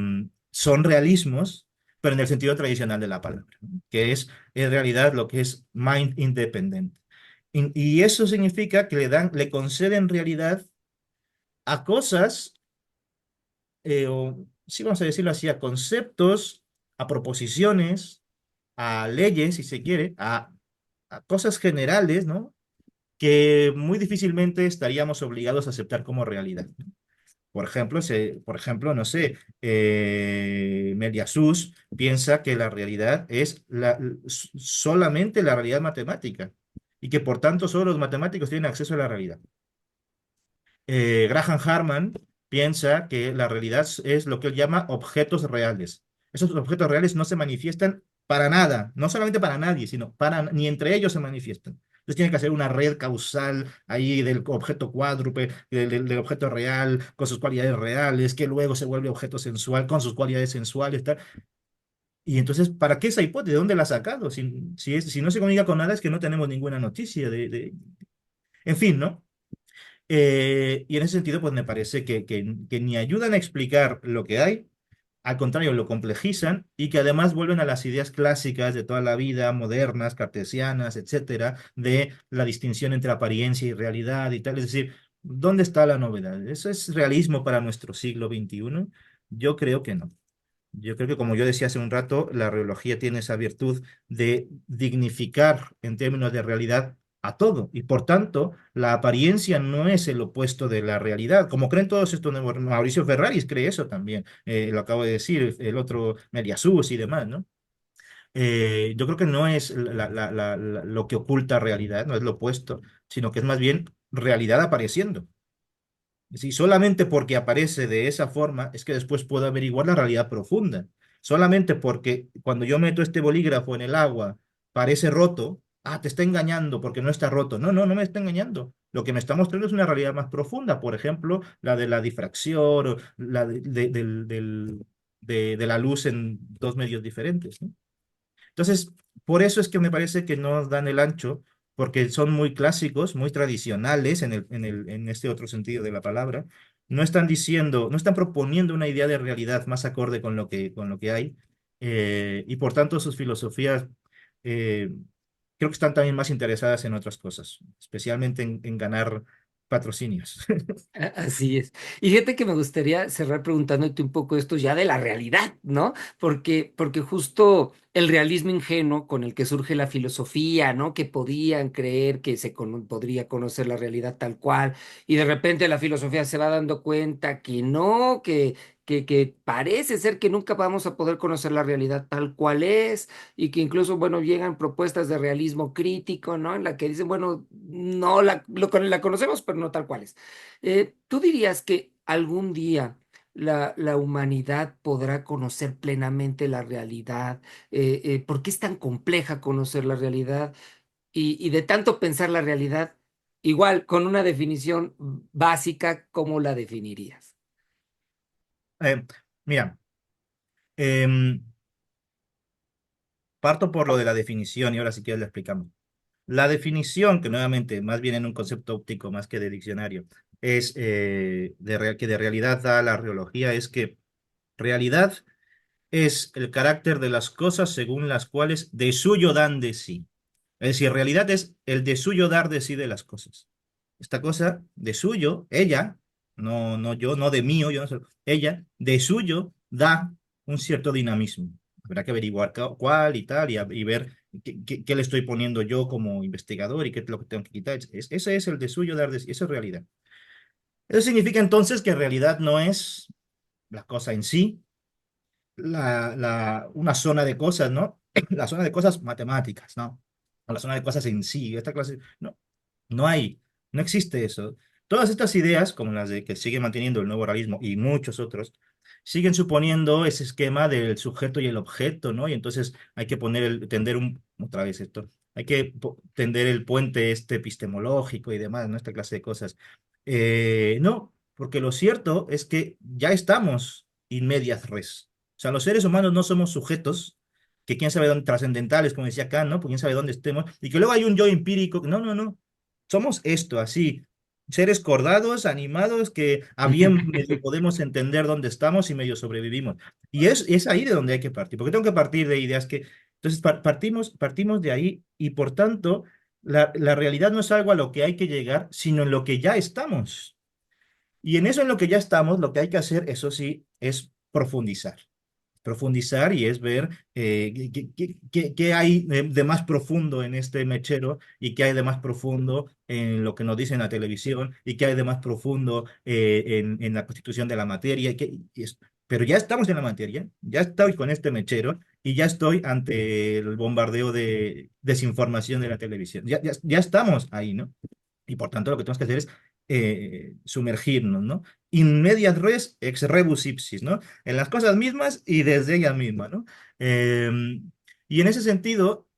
son realismos, pero en el sentido tradicional de la palabra, ¿no? Que es en realidad lo que es mind independent. Y eso significa que le conceden realidad a cosas, o sí vamos a decirlo así, a conceptos, a proposiciones, a leyes, si se quiere, a cosas generales, ¿no? Que muy difícilmente estaríamos obligados a aceptar como realidad. Por ejemplo, no sé, Meliasus piensa que la realidad es solamente la realidad matemática y que por tanto solo los matemáticos tienen acceso a la realidad. Graham Harman piensa que la realidad es lo que él llama objetos reales. Esos objetos reales no se manifiestan para nada, no solamente para nadie, sino ni entre ellos se manifiestan. Entonces tiene que hacer una red causal ahí del objeto cuádruple, del objeto real, con sus cualidades reales, que luego se vuelve objeto sensual con sus cualidades sensuales, tal. Y entonces, ¿para qué esa hipótesis? ¿De dónde la ha sacado? Si no se comunica con nada, es que no tenemos ninguna noticia En fin, ¿no? Y en ese sentido, pues me parece que ni ayudan a explicar lo que hay, al contrario, lo complejizan y que además vuelven a las ideas clásicas de toda la vida, modernas, cartesianas, etcétera, de la distinción entre apariencia y realidad y tal. Es decir, ¿dónde está la novedad? ¿Eso es realismo para nuestro siglo XXI? Yo creo que no. Yo creo que, como yo decía hace un rato, la reología tiene esa virtud de dignificar en términos de realidad a todo. Y por tanto, la apariencia no es el opuesto de la realidad. Como creen todos estos, Mauricio Ferraris cree eso también. Lo acabo de decir, el otro Meliasus y demás, ¿no? Yo creo que no es lo que oculta realidad, no es lo opuesto, sino que es más bien realidad apareciendo. Sí, solamente porque aparece de esa forma es que después puedo averiguar la realidad profunda. Solamente porque cuando yo meto este bolígrafo en el agua parece roto, te está engañando porque no está roto. No, no, no me está engañando. Lo que me está mostrando es una realidad más profunda, por ejemplo, la de la difracción, o la de la luz en dos medios diferentes, ¿no? Entonces, por eso es que me parece que no dan el ancho, porque son muy clásicos, muy tradicionales en este otro sentido de la palabra. No están diciendo, no están proponiendo una idea de realidad más acorde con lo que hay, y por tanto sus filosofías eh, creo que están también más interesadas en otras cosas, especialmente en ganar patrocinios. Así es. Y fíjate que me gustaría cerrar preguntándote un poco esto ya de la realidad, ¿no? Porque justo el realismo ingenuo con el que surge la filosofía, ¿no? Que podían creer que podría conocer la realidad tal cual, y de repente la filosofía se va dando cuenta que no, que parece ser que nunca vamos a poder conocer la realidad tal cual es, y que incluso, bueno, llegan propuestas de realismo crítico, ¿no? En la que dicen, bueno, no la conocemos, pero no tal cual es. ¿Tú dirías que algún día la humanidad podrá conocer plenamente la realidad? ¿Por qué es tan compleja conocer la realidad? Y de tanto pensar la realidad, igual, con una definición básica, ¿cómo la definirías? Eh, Mira, em, parto por lo de la definición y ahora si quieres lo explicamos. La definición, que nuevamente más bien en un concepto óptico más que de diccionario, es que de realidad da la reología, es que realidad es el carácter de las cosas según las cuales de suyo dan de sí. Es decir, realidad es el de suyo dar de sí de las cosas. Esta cosa de suyo, ella, no, no yo, no de mío, yo no sé, ella de suyo da un cierto dinamismo. Habrá que averiguar cuál y tal y ver qué le estoy poniendo yo como investigador y qué es lo que tengo que quitar. Ese es el de suyo dar de sí, eso es realidad. Eso significa entonces que realidad no es la cosa en sí, una zona de cosas, ¿no? La zona de cosas matemáticas, ¿no? O la zona de cosas en sí, esta clase, no, no hay, no existe eso. Todas estas ideas, como las de que sigue manteniendo el nuevo realismo y muchos otros, siguen suponiendo ese esquema del sujeto y el objeto, ¿no? Y entonces hay que tender otra vez esto, hay que tender el puente este epistemológico y demás, ¿no? Esta clase de cosas. No, porque lo cierto es que ya estamos in medias res. O sea, los seres humanos no somos sujetos que quién sabe dónde, trascendentales, como decía Kant, ¿no? Pues quién sabe dónde estemos, y que luego hay un yo empírico. No, no, no. Somos esto, así, seres cordados, animados, que a bien medio podemos entender dónde estamos y medio sobrevivimos. Y es ahí de donde hay que partir, porque tengo que partir de ideas que... Entonces, partimos de ahí y por tanto, la realidad no es algo a lo que hay que llegar, sino en lo que ya estamos. Y en eso en lo que ya estamos, lo que hay que hacer, eso sí, es profundizar. Profundizar y es ver qué hay de más profundo en este mechero y qué hay de más profundo en lo que nos dicen en la televisión y qué hay de más profundo en la constitución de la materia. Pero ya estamos en la materia, ya estoy con este mechero y ya estoy ante el bombardeo de desinformación de la televisión. Ya estamos ahí, ¿no? Y por tanto lo que tenemos que hacer es sumergirnos, ¿no? In medias res, ex rebus ipsis, ¿no? En las cosas mismas y desde ellas mismas, ¿no? Eh, y en ese sentido,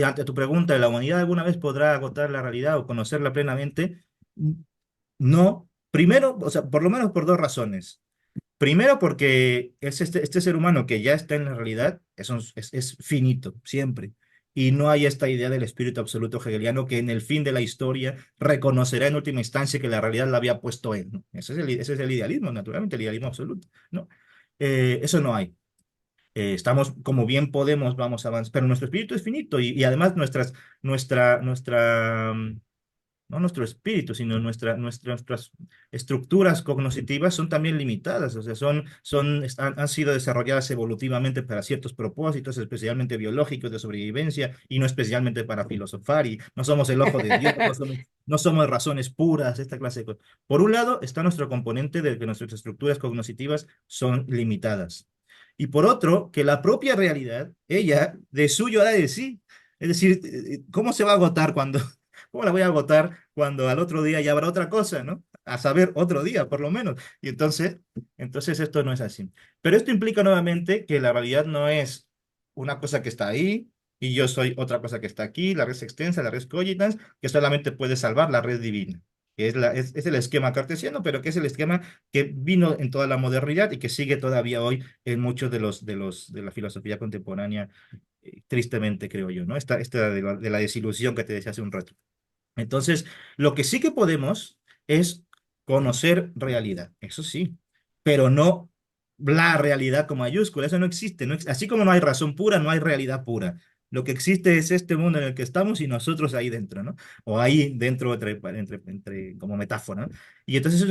ante tu pregunta, ¿la humanidad alguna vez podrá agotar la realidad o conocerla plenamente? No. Primero, o sea, por lo menos por dos razones. Primero, porque este ser humano que ya está en la realidad es finito, siempre. Y no hay esta idea del espíritu absoluto hegeliano que en el fin de la historia reconocerá en última instancia que la realidad la había puesto él, ¿no? Ese es el idealismo, naturalmente, el idealismo absoluto, ¿no? Eso no hay. Estamos como bien podemos, vamos a avanzar, pero nuestro espíritu es finito y además nuestra no nuestro espíritu, sino nuestras estructuras cognitivas son también limitadas, o sea, han sido desarrolladas evolutivamente para ciertos propósitos, especialmente biológicos de sobrevivencia, y no especialmente para filosofar, y no somos el ojo de Dios, no somos razones puras, esta clase de cosas. Por un lado está nuestro componente de que nuestras estructuras cognitivas son limitadas. Y por otro, que la propia realidad, ella, de suyo hará de sí. Es decir, ¿cómo se va a agotar cuando, cómo la voy a agotar cuando al otro día ya habrá otra cosa, ¿no? A saber, otro día, por lo menos. Y entonces esto no es así. Pero esto implica nuevamente que la realidad no es una cosa que está ahí y yo soy otra cosa que está aquí, la red extensa, la red cogitans, que solamente puede salvar la red divina. Que es el esquema cartesiano, pero que es el esquema que vino en toda la modernidad y que sigue todavía hoy en muchos de la filosofía contemporánea, tristemente creo yo, ¿no? Esta de la desilusión que te decía hace un rato. Entonces, lo que sí que podemos es conocer realidad, eso sí, pero no la realidad con mayúscula, eso no existe, así como no hay razón pura, no hay realidad pura. Lo que existe es este mundo en el que estamos y nosotros ahí dentro, ¿no? O ahí dentro como metáfora, ¿no? Y entonces,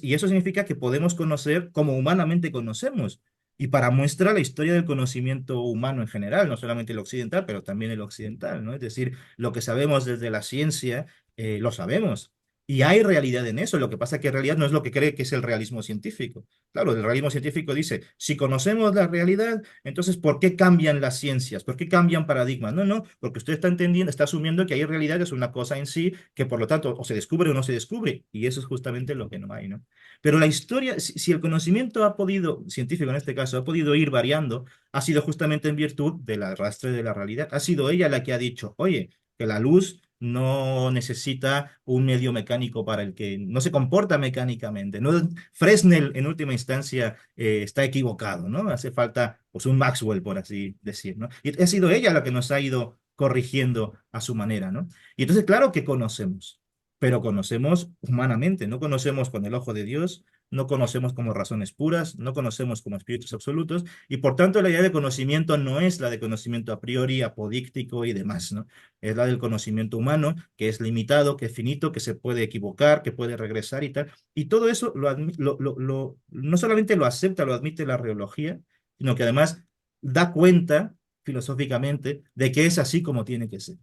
y eso significa que podemos conocer como humanamente conocemos. Y para muestra la historia del conocimiento humano en general, no solamente el occidental, pero también el occidental, ¿no? Es decir, lo que sabemos desde la ciencia, lo sabemos. Y hay realidad en eso. Lo que pasa es que en realidad no es lo que cree que es el realismo científico. Claro, el realismo científico dice, si conocemos la realidad, entonces, ¿por qué cambian las ciencias? ¿Por qué cambian paradigmas? No, no, porque usted está entendiendo, está asumiendo que hay realidad, es una cosa en sí, que por lo tanto o se descubre o no se descubre. Y eso es justamente lo que no hay, ¿no? Pero la historia, si el conocimiento ha podido, científico en este caso, ha podido ir variando, ha sido justamente en virtud del arrastre de la realidad. Ha sido ella la que ha dicho, oye, que la luz no necesita un medio mecánico para el que no se comporta mecánicamente. ¿No? Fresnel, en última instancia, está equivocado, ¿no? Hace falta pues, un Maxwell, por así decir, ¿no? Y ha sido ella la que nos ha ido corrigiendo a su manera, ¿no? Y entonces, claro que conocemos, pero conocemos humanamente, no conocemos con el ojo de Dios, no conocemos como razones puras, no conocemos como espíritus absolutos, y por tanto la idea de conocimiento no es la de conocimiento a priori, apodíctico y demás, ¿no? Es la del conocimiento humano, que es limitado, que es finito, que se puede equivocar, que puede regresar y tal. Y todo eso no solamente lo acepta, lo admite la reología, sino que además da cuenta filosóficamente de que es así como tiene que ser,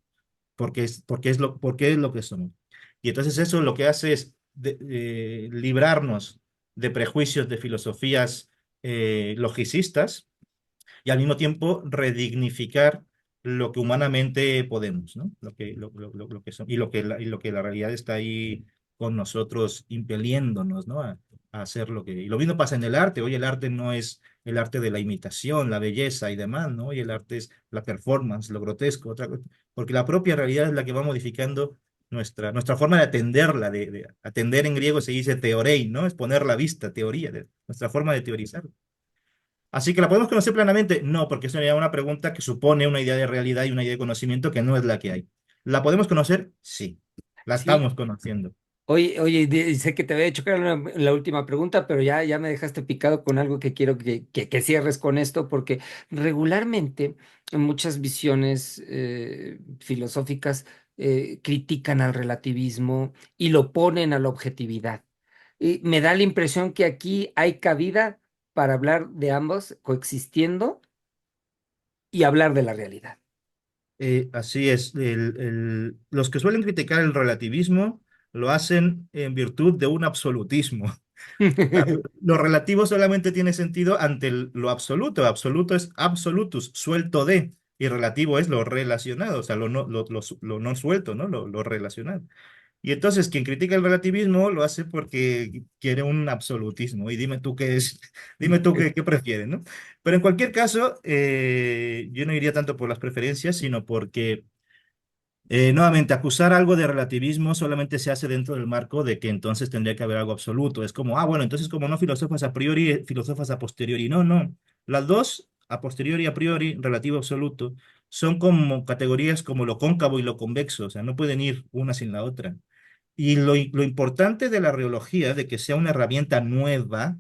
porque es lo que somos. Y entonces eso lo que hace es librarnos de prejuicios de filosofías logicistas y al mismo tiempo redignificar lo que humanamente podemos, ¿no? Lo que son, y lo que la realidad está ahí con nosotros, impeliéndonos, ¿no? A hacer lo que... Y lo mismo pasa en el arte. Hoy el arte no es el arte de la imitación, la belleza y demás, ¿no? Hoy el arte es la performance, lo grotesco, porque la propia realidad es la que va modificando nuestra forma de atenderla, de atender en griego se dice teorei, ¿no? Es poner la vista, teoría, nuestra forma de teorizar. Así que la podemos conocer plenamente. No, porque eso sería una pregunta que supone una idea de realidad y una idea de conocimiento que no es la que hay. ¿La podemos conocer? Sí, la Sí. estamos conociendo. Oye, oye, sé que te había hecho que era la última pregunta, pero ya me dejaste picado con algo que quiero que cierres con esto, porque regularmente en muchas visiones filosóficas critican al relativismo y lo ponen a la objetividad. Y me da la impresión que aquí hay cabida para hablar de ambos coexistiendo y hablar de la realidad. Así es. Los que suelen criticar el relativismo lo hacen en virtud de un absolutismo. Claro, lo relativo solamente tiene sentido ante lo absoluto. Absoluto es absolutus, suelto de, y relativo es lo relacionado, o sea, lo no suelto, ¿no? Lo relacionado. Y entonces quien critica el relativismo lo hace porque quiere un absolutismo. Y dime tú qué es, dime tú qué prefieres, ¿no? Pero en cualquier caso, yo no iría tanto por las preferencias, sino porque nuevamente, acusar algo de relativismo solamente se hace dentro del marco de que entonces tendría que haber algo absoluto. Es como, bueno, entonces como no filosofas a priori, filosofas a posteriori. No, no. Las dos, a posteriori y a priori, relativo absoluto, son como categorías como lo cóncavo y lo convexo, o sea, no pueden ir una sin la otra. Y lo importante de la reología, de que sea una herramienta nueva,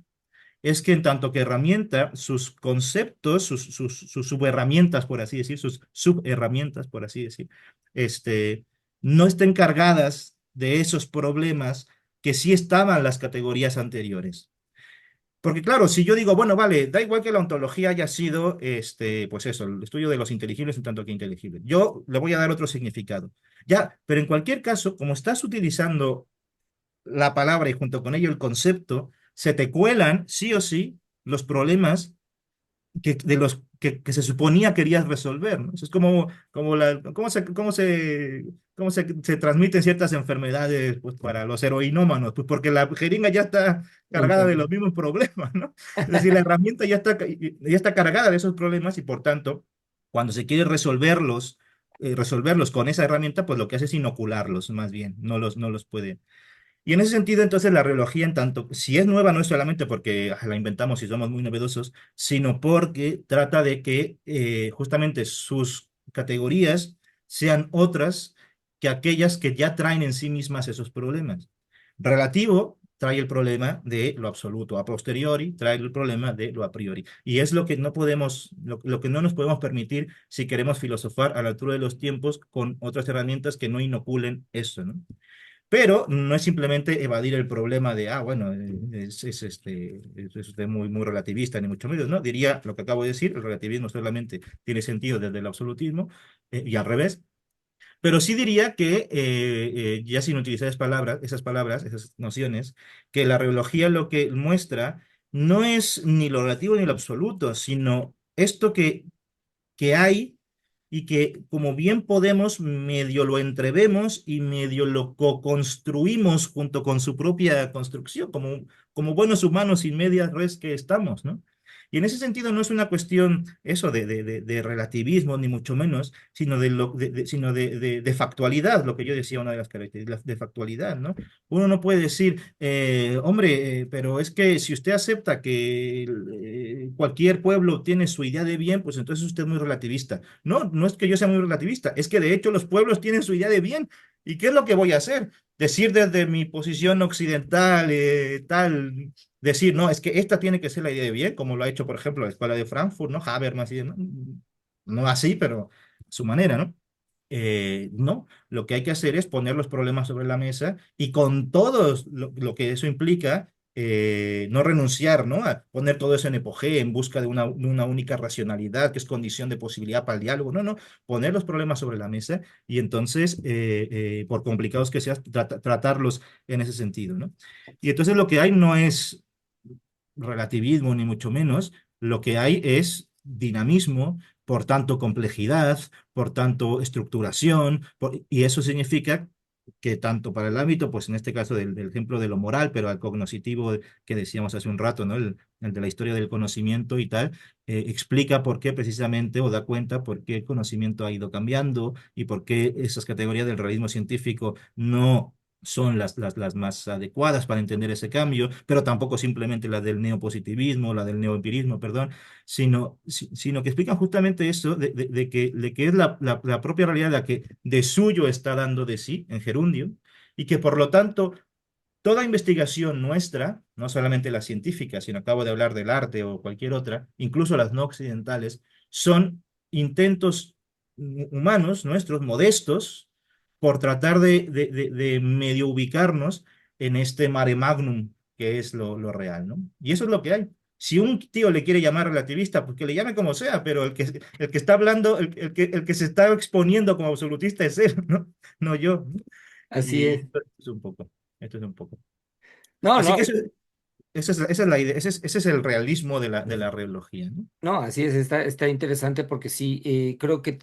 es que en tanto que herramienta, sus conceptos, sus subherramientas, por así decir, sus subherramientas, por así decir, este, no estén cargadas de esos problemas que sí estaban en las categorías anteriores. Porque claro, si yo digo, bueno, vale, da igual que la ontología haya sido, pues eso, el estudio de los inteligibles en tanto que inteligibles. Yo le voy a dar otro significado. Ya, pero en cualquier caso, como estás utilizando la palabra y junto con ello el concepto, se te cuelan sí o sí los problemas de los que se suponía querías resolver, ¿no? Eso es cómo se transmiten ciertas enfermedades pues, para los heroinómanos, pues porque la jeringa ya está cargada de los mismos problemas, ¿no? Es decir, la herramienta ya está cargada de esos problemas y por tanto, cuando se quiere resolverlos con esa herramienta, pues lo que hace es inocularlos, más bien, no los puede. Y en ese sentido, entonces, la reología, en tanto, si es nueva, no es solamente porque la inventamos y somos muy novedosos, sino porque trata de que justamente sus categorías sean otras que aquellas que ya traen en sí mismas esos problemas. Relativo trae el problema de lo absoluto, a posteriori trae el problema de lo a priori. Y es lo que no podemos, lo que no nos podemos permitir si queremos filosofar a la altura de los tiempos con otras herramientas que no inoculen eso, ¿no? Pero no es simplemente evadir el problema de, bueno, es usted muy, muy relativista, ni mucho menos, ¿no? Diría lo que acabo de decir, el relativismo solamente tiene sentido desde el absolutismo y al revés, pero sí diría que, ya sin utilizar esas nociones, que la reología lo que muestra no es ni lo relativo ni lo absoluto, sino esto que hay y que como bien podemos, medio lo entrevemos y medio lo co-construimos junto con su propia construcción, como buenos humanos sin medias res que estamos, ¿no? Y en ese sentido no es una cuestión eso de relativismo, ni mucho menos, sino de factualidad, lo que yo decía, una de las características de factualidad, ¿no? Uno no puede decir, hombre, pero es que si usted acepta que cualquier pueblo tiene su idea de bien, pues entonces usted es muy relativista. No, no es que yo sea muy relativista, es que de hecho los pueblos tienen su idea de bien. ¿Y qué es lo que voy a hacer? Decir desde mi posición occidental, tal, decir, no, es que esta tiene que ser la idea de bien, como lo ha hecho, por ejemplo, la Escuela de Frankfurt, ¿no? Habermas y demás. No así, pero a su manera, ¿no? No, lo que hay que hacer es poner los problemas sobre la mesa y con todo lo que eso implica, no renunciar, ¿no? A poner todo eso en epogé en busca de una única racionalidad que es condición de posibilidad para el diálogo. No, no, poner los problemas sobre la mesa y entonces, por complicados que sean, tratarlos en ese sentido, ¿no? Y entonces lo que hay no es relativismo ni mucho menos, lo que hay es dinamismo, por tanto complejidad, por tanto estructuración, y eso significa que tanto para el ámbito, pues en este caso del ejemplo de lo moral, pero al cognoscitivo que decíamos hace un rato, ¿no? El de la historia del conocimiento y tal, explica por qué precisamente o da cuenta por qué el conocimiento ha ido cambiando y por qué esas categorías del realismo científico no son las más adecuadas para entender ese cambio, pero tampoco simplemente las del neopositivismo, la del neoempirismo, perdón, sino que explican justamente eso de que es la propia realidad la que de suyo está dando de sí en gerundio y que por lo tanto toda investigación nuestra, no solamente la científica, sino acabo de hablar del arte o cualquier otra, incluso las no occidentales, son intentos humanos, nuestros, modestos, por tratar de medio ubicarnos en este mare magnum que es lo real, ¿no? Y eso es lo que hay. Si un tío le quiere llamar relativista, pues que le llame como sea, pero el que está hablando, el que se está exponiendo como absolutista es él, ¿no? No yo. Así Y es. esto es un poco. Esto es un poco. No, Así no, que esa es la idea, ese es el realismo de la reología, ¿no? no, así es, está interesante porque sí, creo que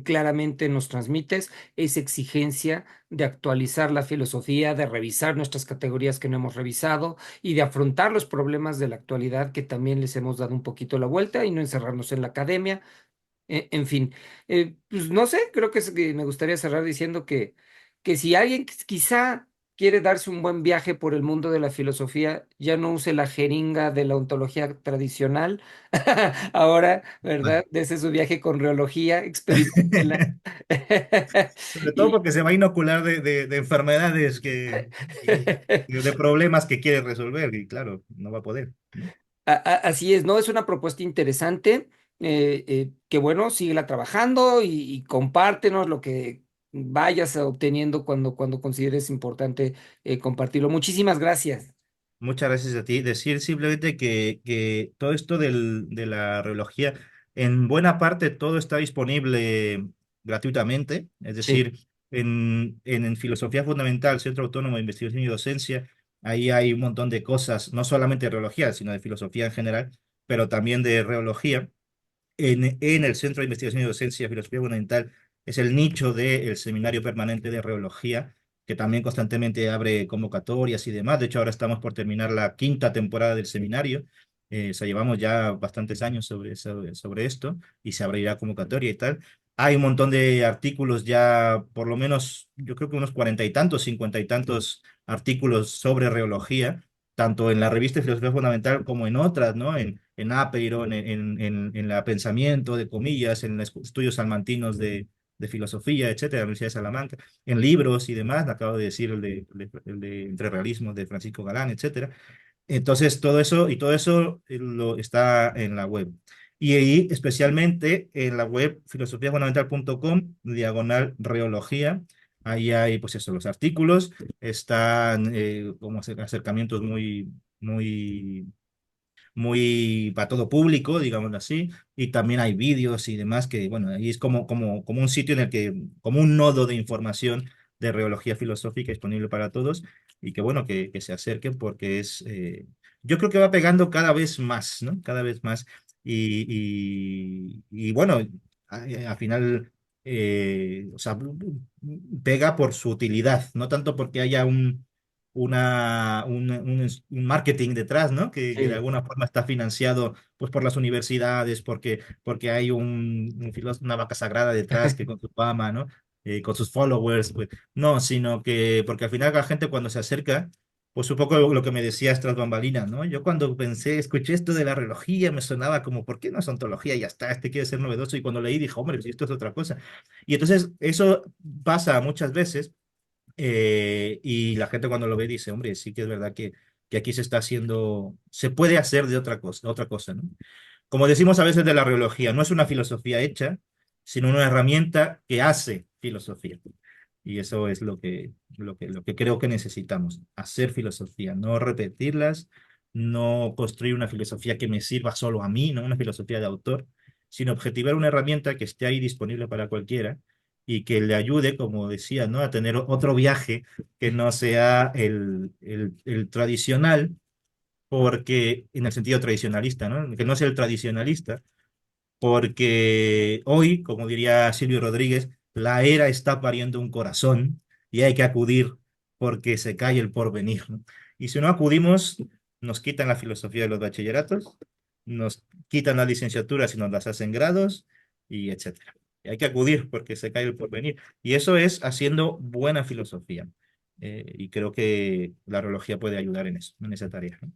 claramente nos transmites esa exigencia de actualizar la filosofía, de revisar nuestras categorías que no hemos revisado y de afrontar los problemas de la actualidad que también les hemos dado un poquito la vuelta y no encerrarnos en la academia. En fin, pues no sé, creo que me gustaría cerrar diciendo que si alguien quizá quiere darse un buen viaje por el mundo de la filosofía, ya no use la jeringa de la ontología tradicional. Ahora, Vale. ¿verdad? Dese su viaje con reología, experimentela. Sobre todo Y porque se va a inocular de enfermedades y de problemas que quiere resolver, y claro, no va a poder, ¿no? así es, ¿no? Es una propuesta interesante, que bueno, síguela trabajando y compártenos lo que vayas obteniendo cuando consideres importante compartirlo. Muchísimas gracias. Muchas gracias a ti. Decir simplemente que todo esto de la reología, en buena parte todo está disponible gratuitamente, es Sí, decir, en Filosofía Fundamental, Centro Autónomo de Investigación y Docencia, ahí hay un montón de cosas, no solamente de reología, sino de filosofía en general, pero también de reología. En el Centro de Investigación y Docencia de Filosofía Fundamental es el nicho del Seminario Permanente de Reología, que también constantemente abre convocatorias y demás. De hecho, ahora estamos por terminar la quinta temporada del seminario. O sea, llevamos ya bastantes años sobre esto y se abrirá convocatoria y tal. Hay un montón de artículos ya, por lo menos, yo creo que unos cuarenta y tantos, cincuenta y tantos artículos sobre reología, tanto en la revista de Filosofía Fundamental como en otras, ¿no? En Apeiro, en la Pensamiento, de comillas, en los estudios salmantinos de filosofía, etcétera, de la Universidad de Salamanca, en libros y demás, acabo de decir el de Entre Realismos de Francisco Galán, etcétera. Entonces, todo eso lo está en la web. Y ahí, especialmente en la web filosofiafundamental.com, diagonal reología, ahí hay, pues eso, los artículos, están como acercamientos muy para todo público, digámoslo así, y también hay vídeos y demás que, bueno, ahí es como un sitio en el que, como un nodo de información de reología filosófica disponible para todos y que, bueno, que se acerquen porque yo creo que va pegando cada vez más, ¿no? Cada vez más. Y bueno, al final, o sea, pega por su utilidad, no tanto porque haya un marketing detrás, ¿no? Que de sí. alguna forma está financiado pues, por las universidades, porque hay una vaca sagrada detrás que con su fama, ¿no? Con sus followers, pues, no, sino que porque al final la gente cuando se acerca, pues un poco lo que me decías tras bambalinas, ¿no? Yo cuando escuché esto de la relojía, me sonaba como, ¿por qué no es ontología? Ya está, este quiere ser novedoso, y cuando leí dije, hombre, si esto es otra cosa. Y entonces eso pasa muchas veces y la gente cuando lo ve dice, hombre, sí que es verdad que aquí se está haciendo, se puede hacer de otra cosa, ¿no? Como decimos a veces de la reología, no es una filosofía hecha, sino una herramienta que hace filosofía. Y eso es lo que creo que necesitamos, hacer filosofía, no repetirlas, no construir una filosofía que me sirva solo a mí, no una filosofía de autor, sino objetivar una herramienta que esté ahí disponible para cualquiera y que le ayude, como decía, ¿no? A tener otro viaje que no sea el tradicional, porque en el sentido tradicionalista, ¿no? Que no sea el tradicionalista, porque hoy, como diría Silvio Rodríguez, la era está pariendo un corazón y hay que acudir porque se cae el porvenir, ¿no? Y si no acudimos, nos quitan la filosofía de los bachilleratos, nos quitan las licenciaturas y nos las hacen grados, y etcétera. Y hay que acudir porque se cae el porvenir. Y eso es haciendo buena filosofía. Y creo que la reología puede ayudar en eso, en esa tarea, ¿no?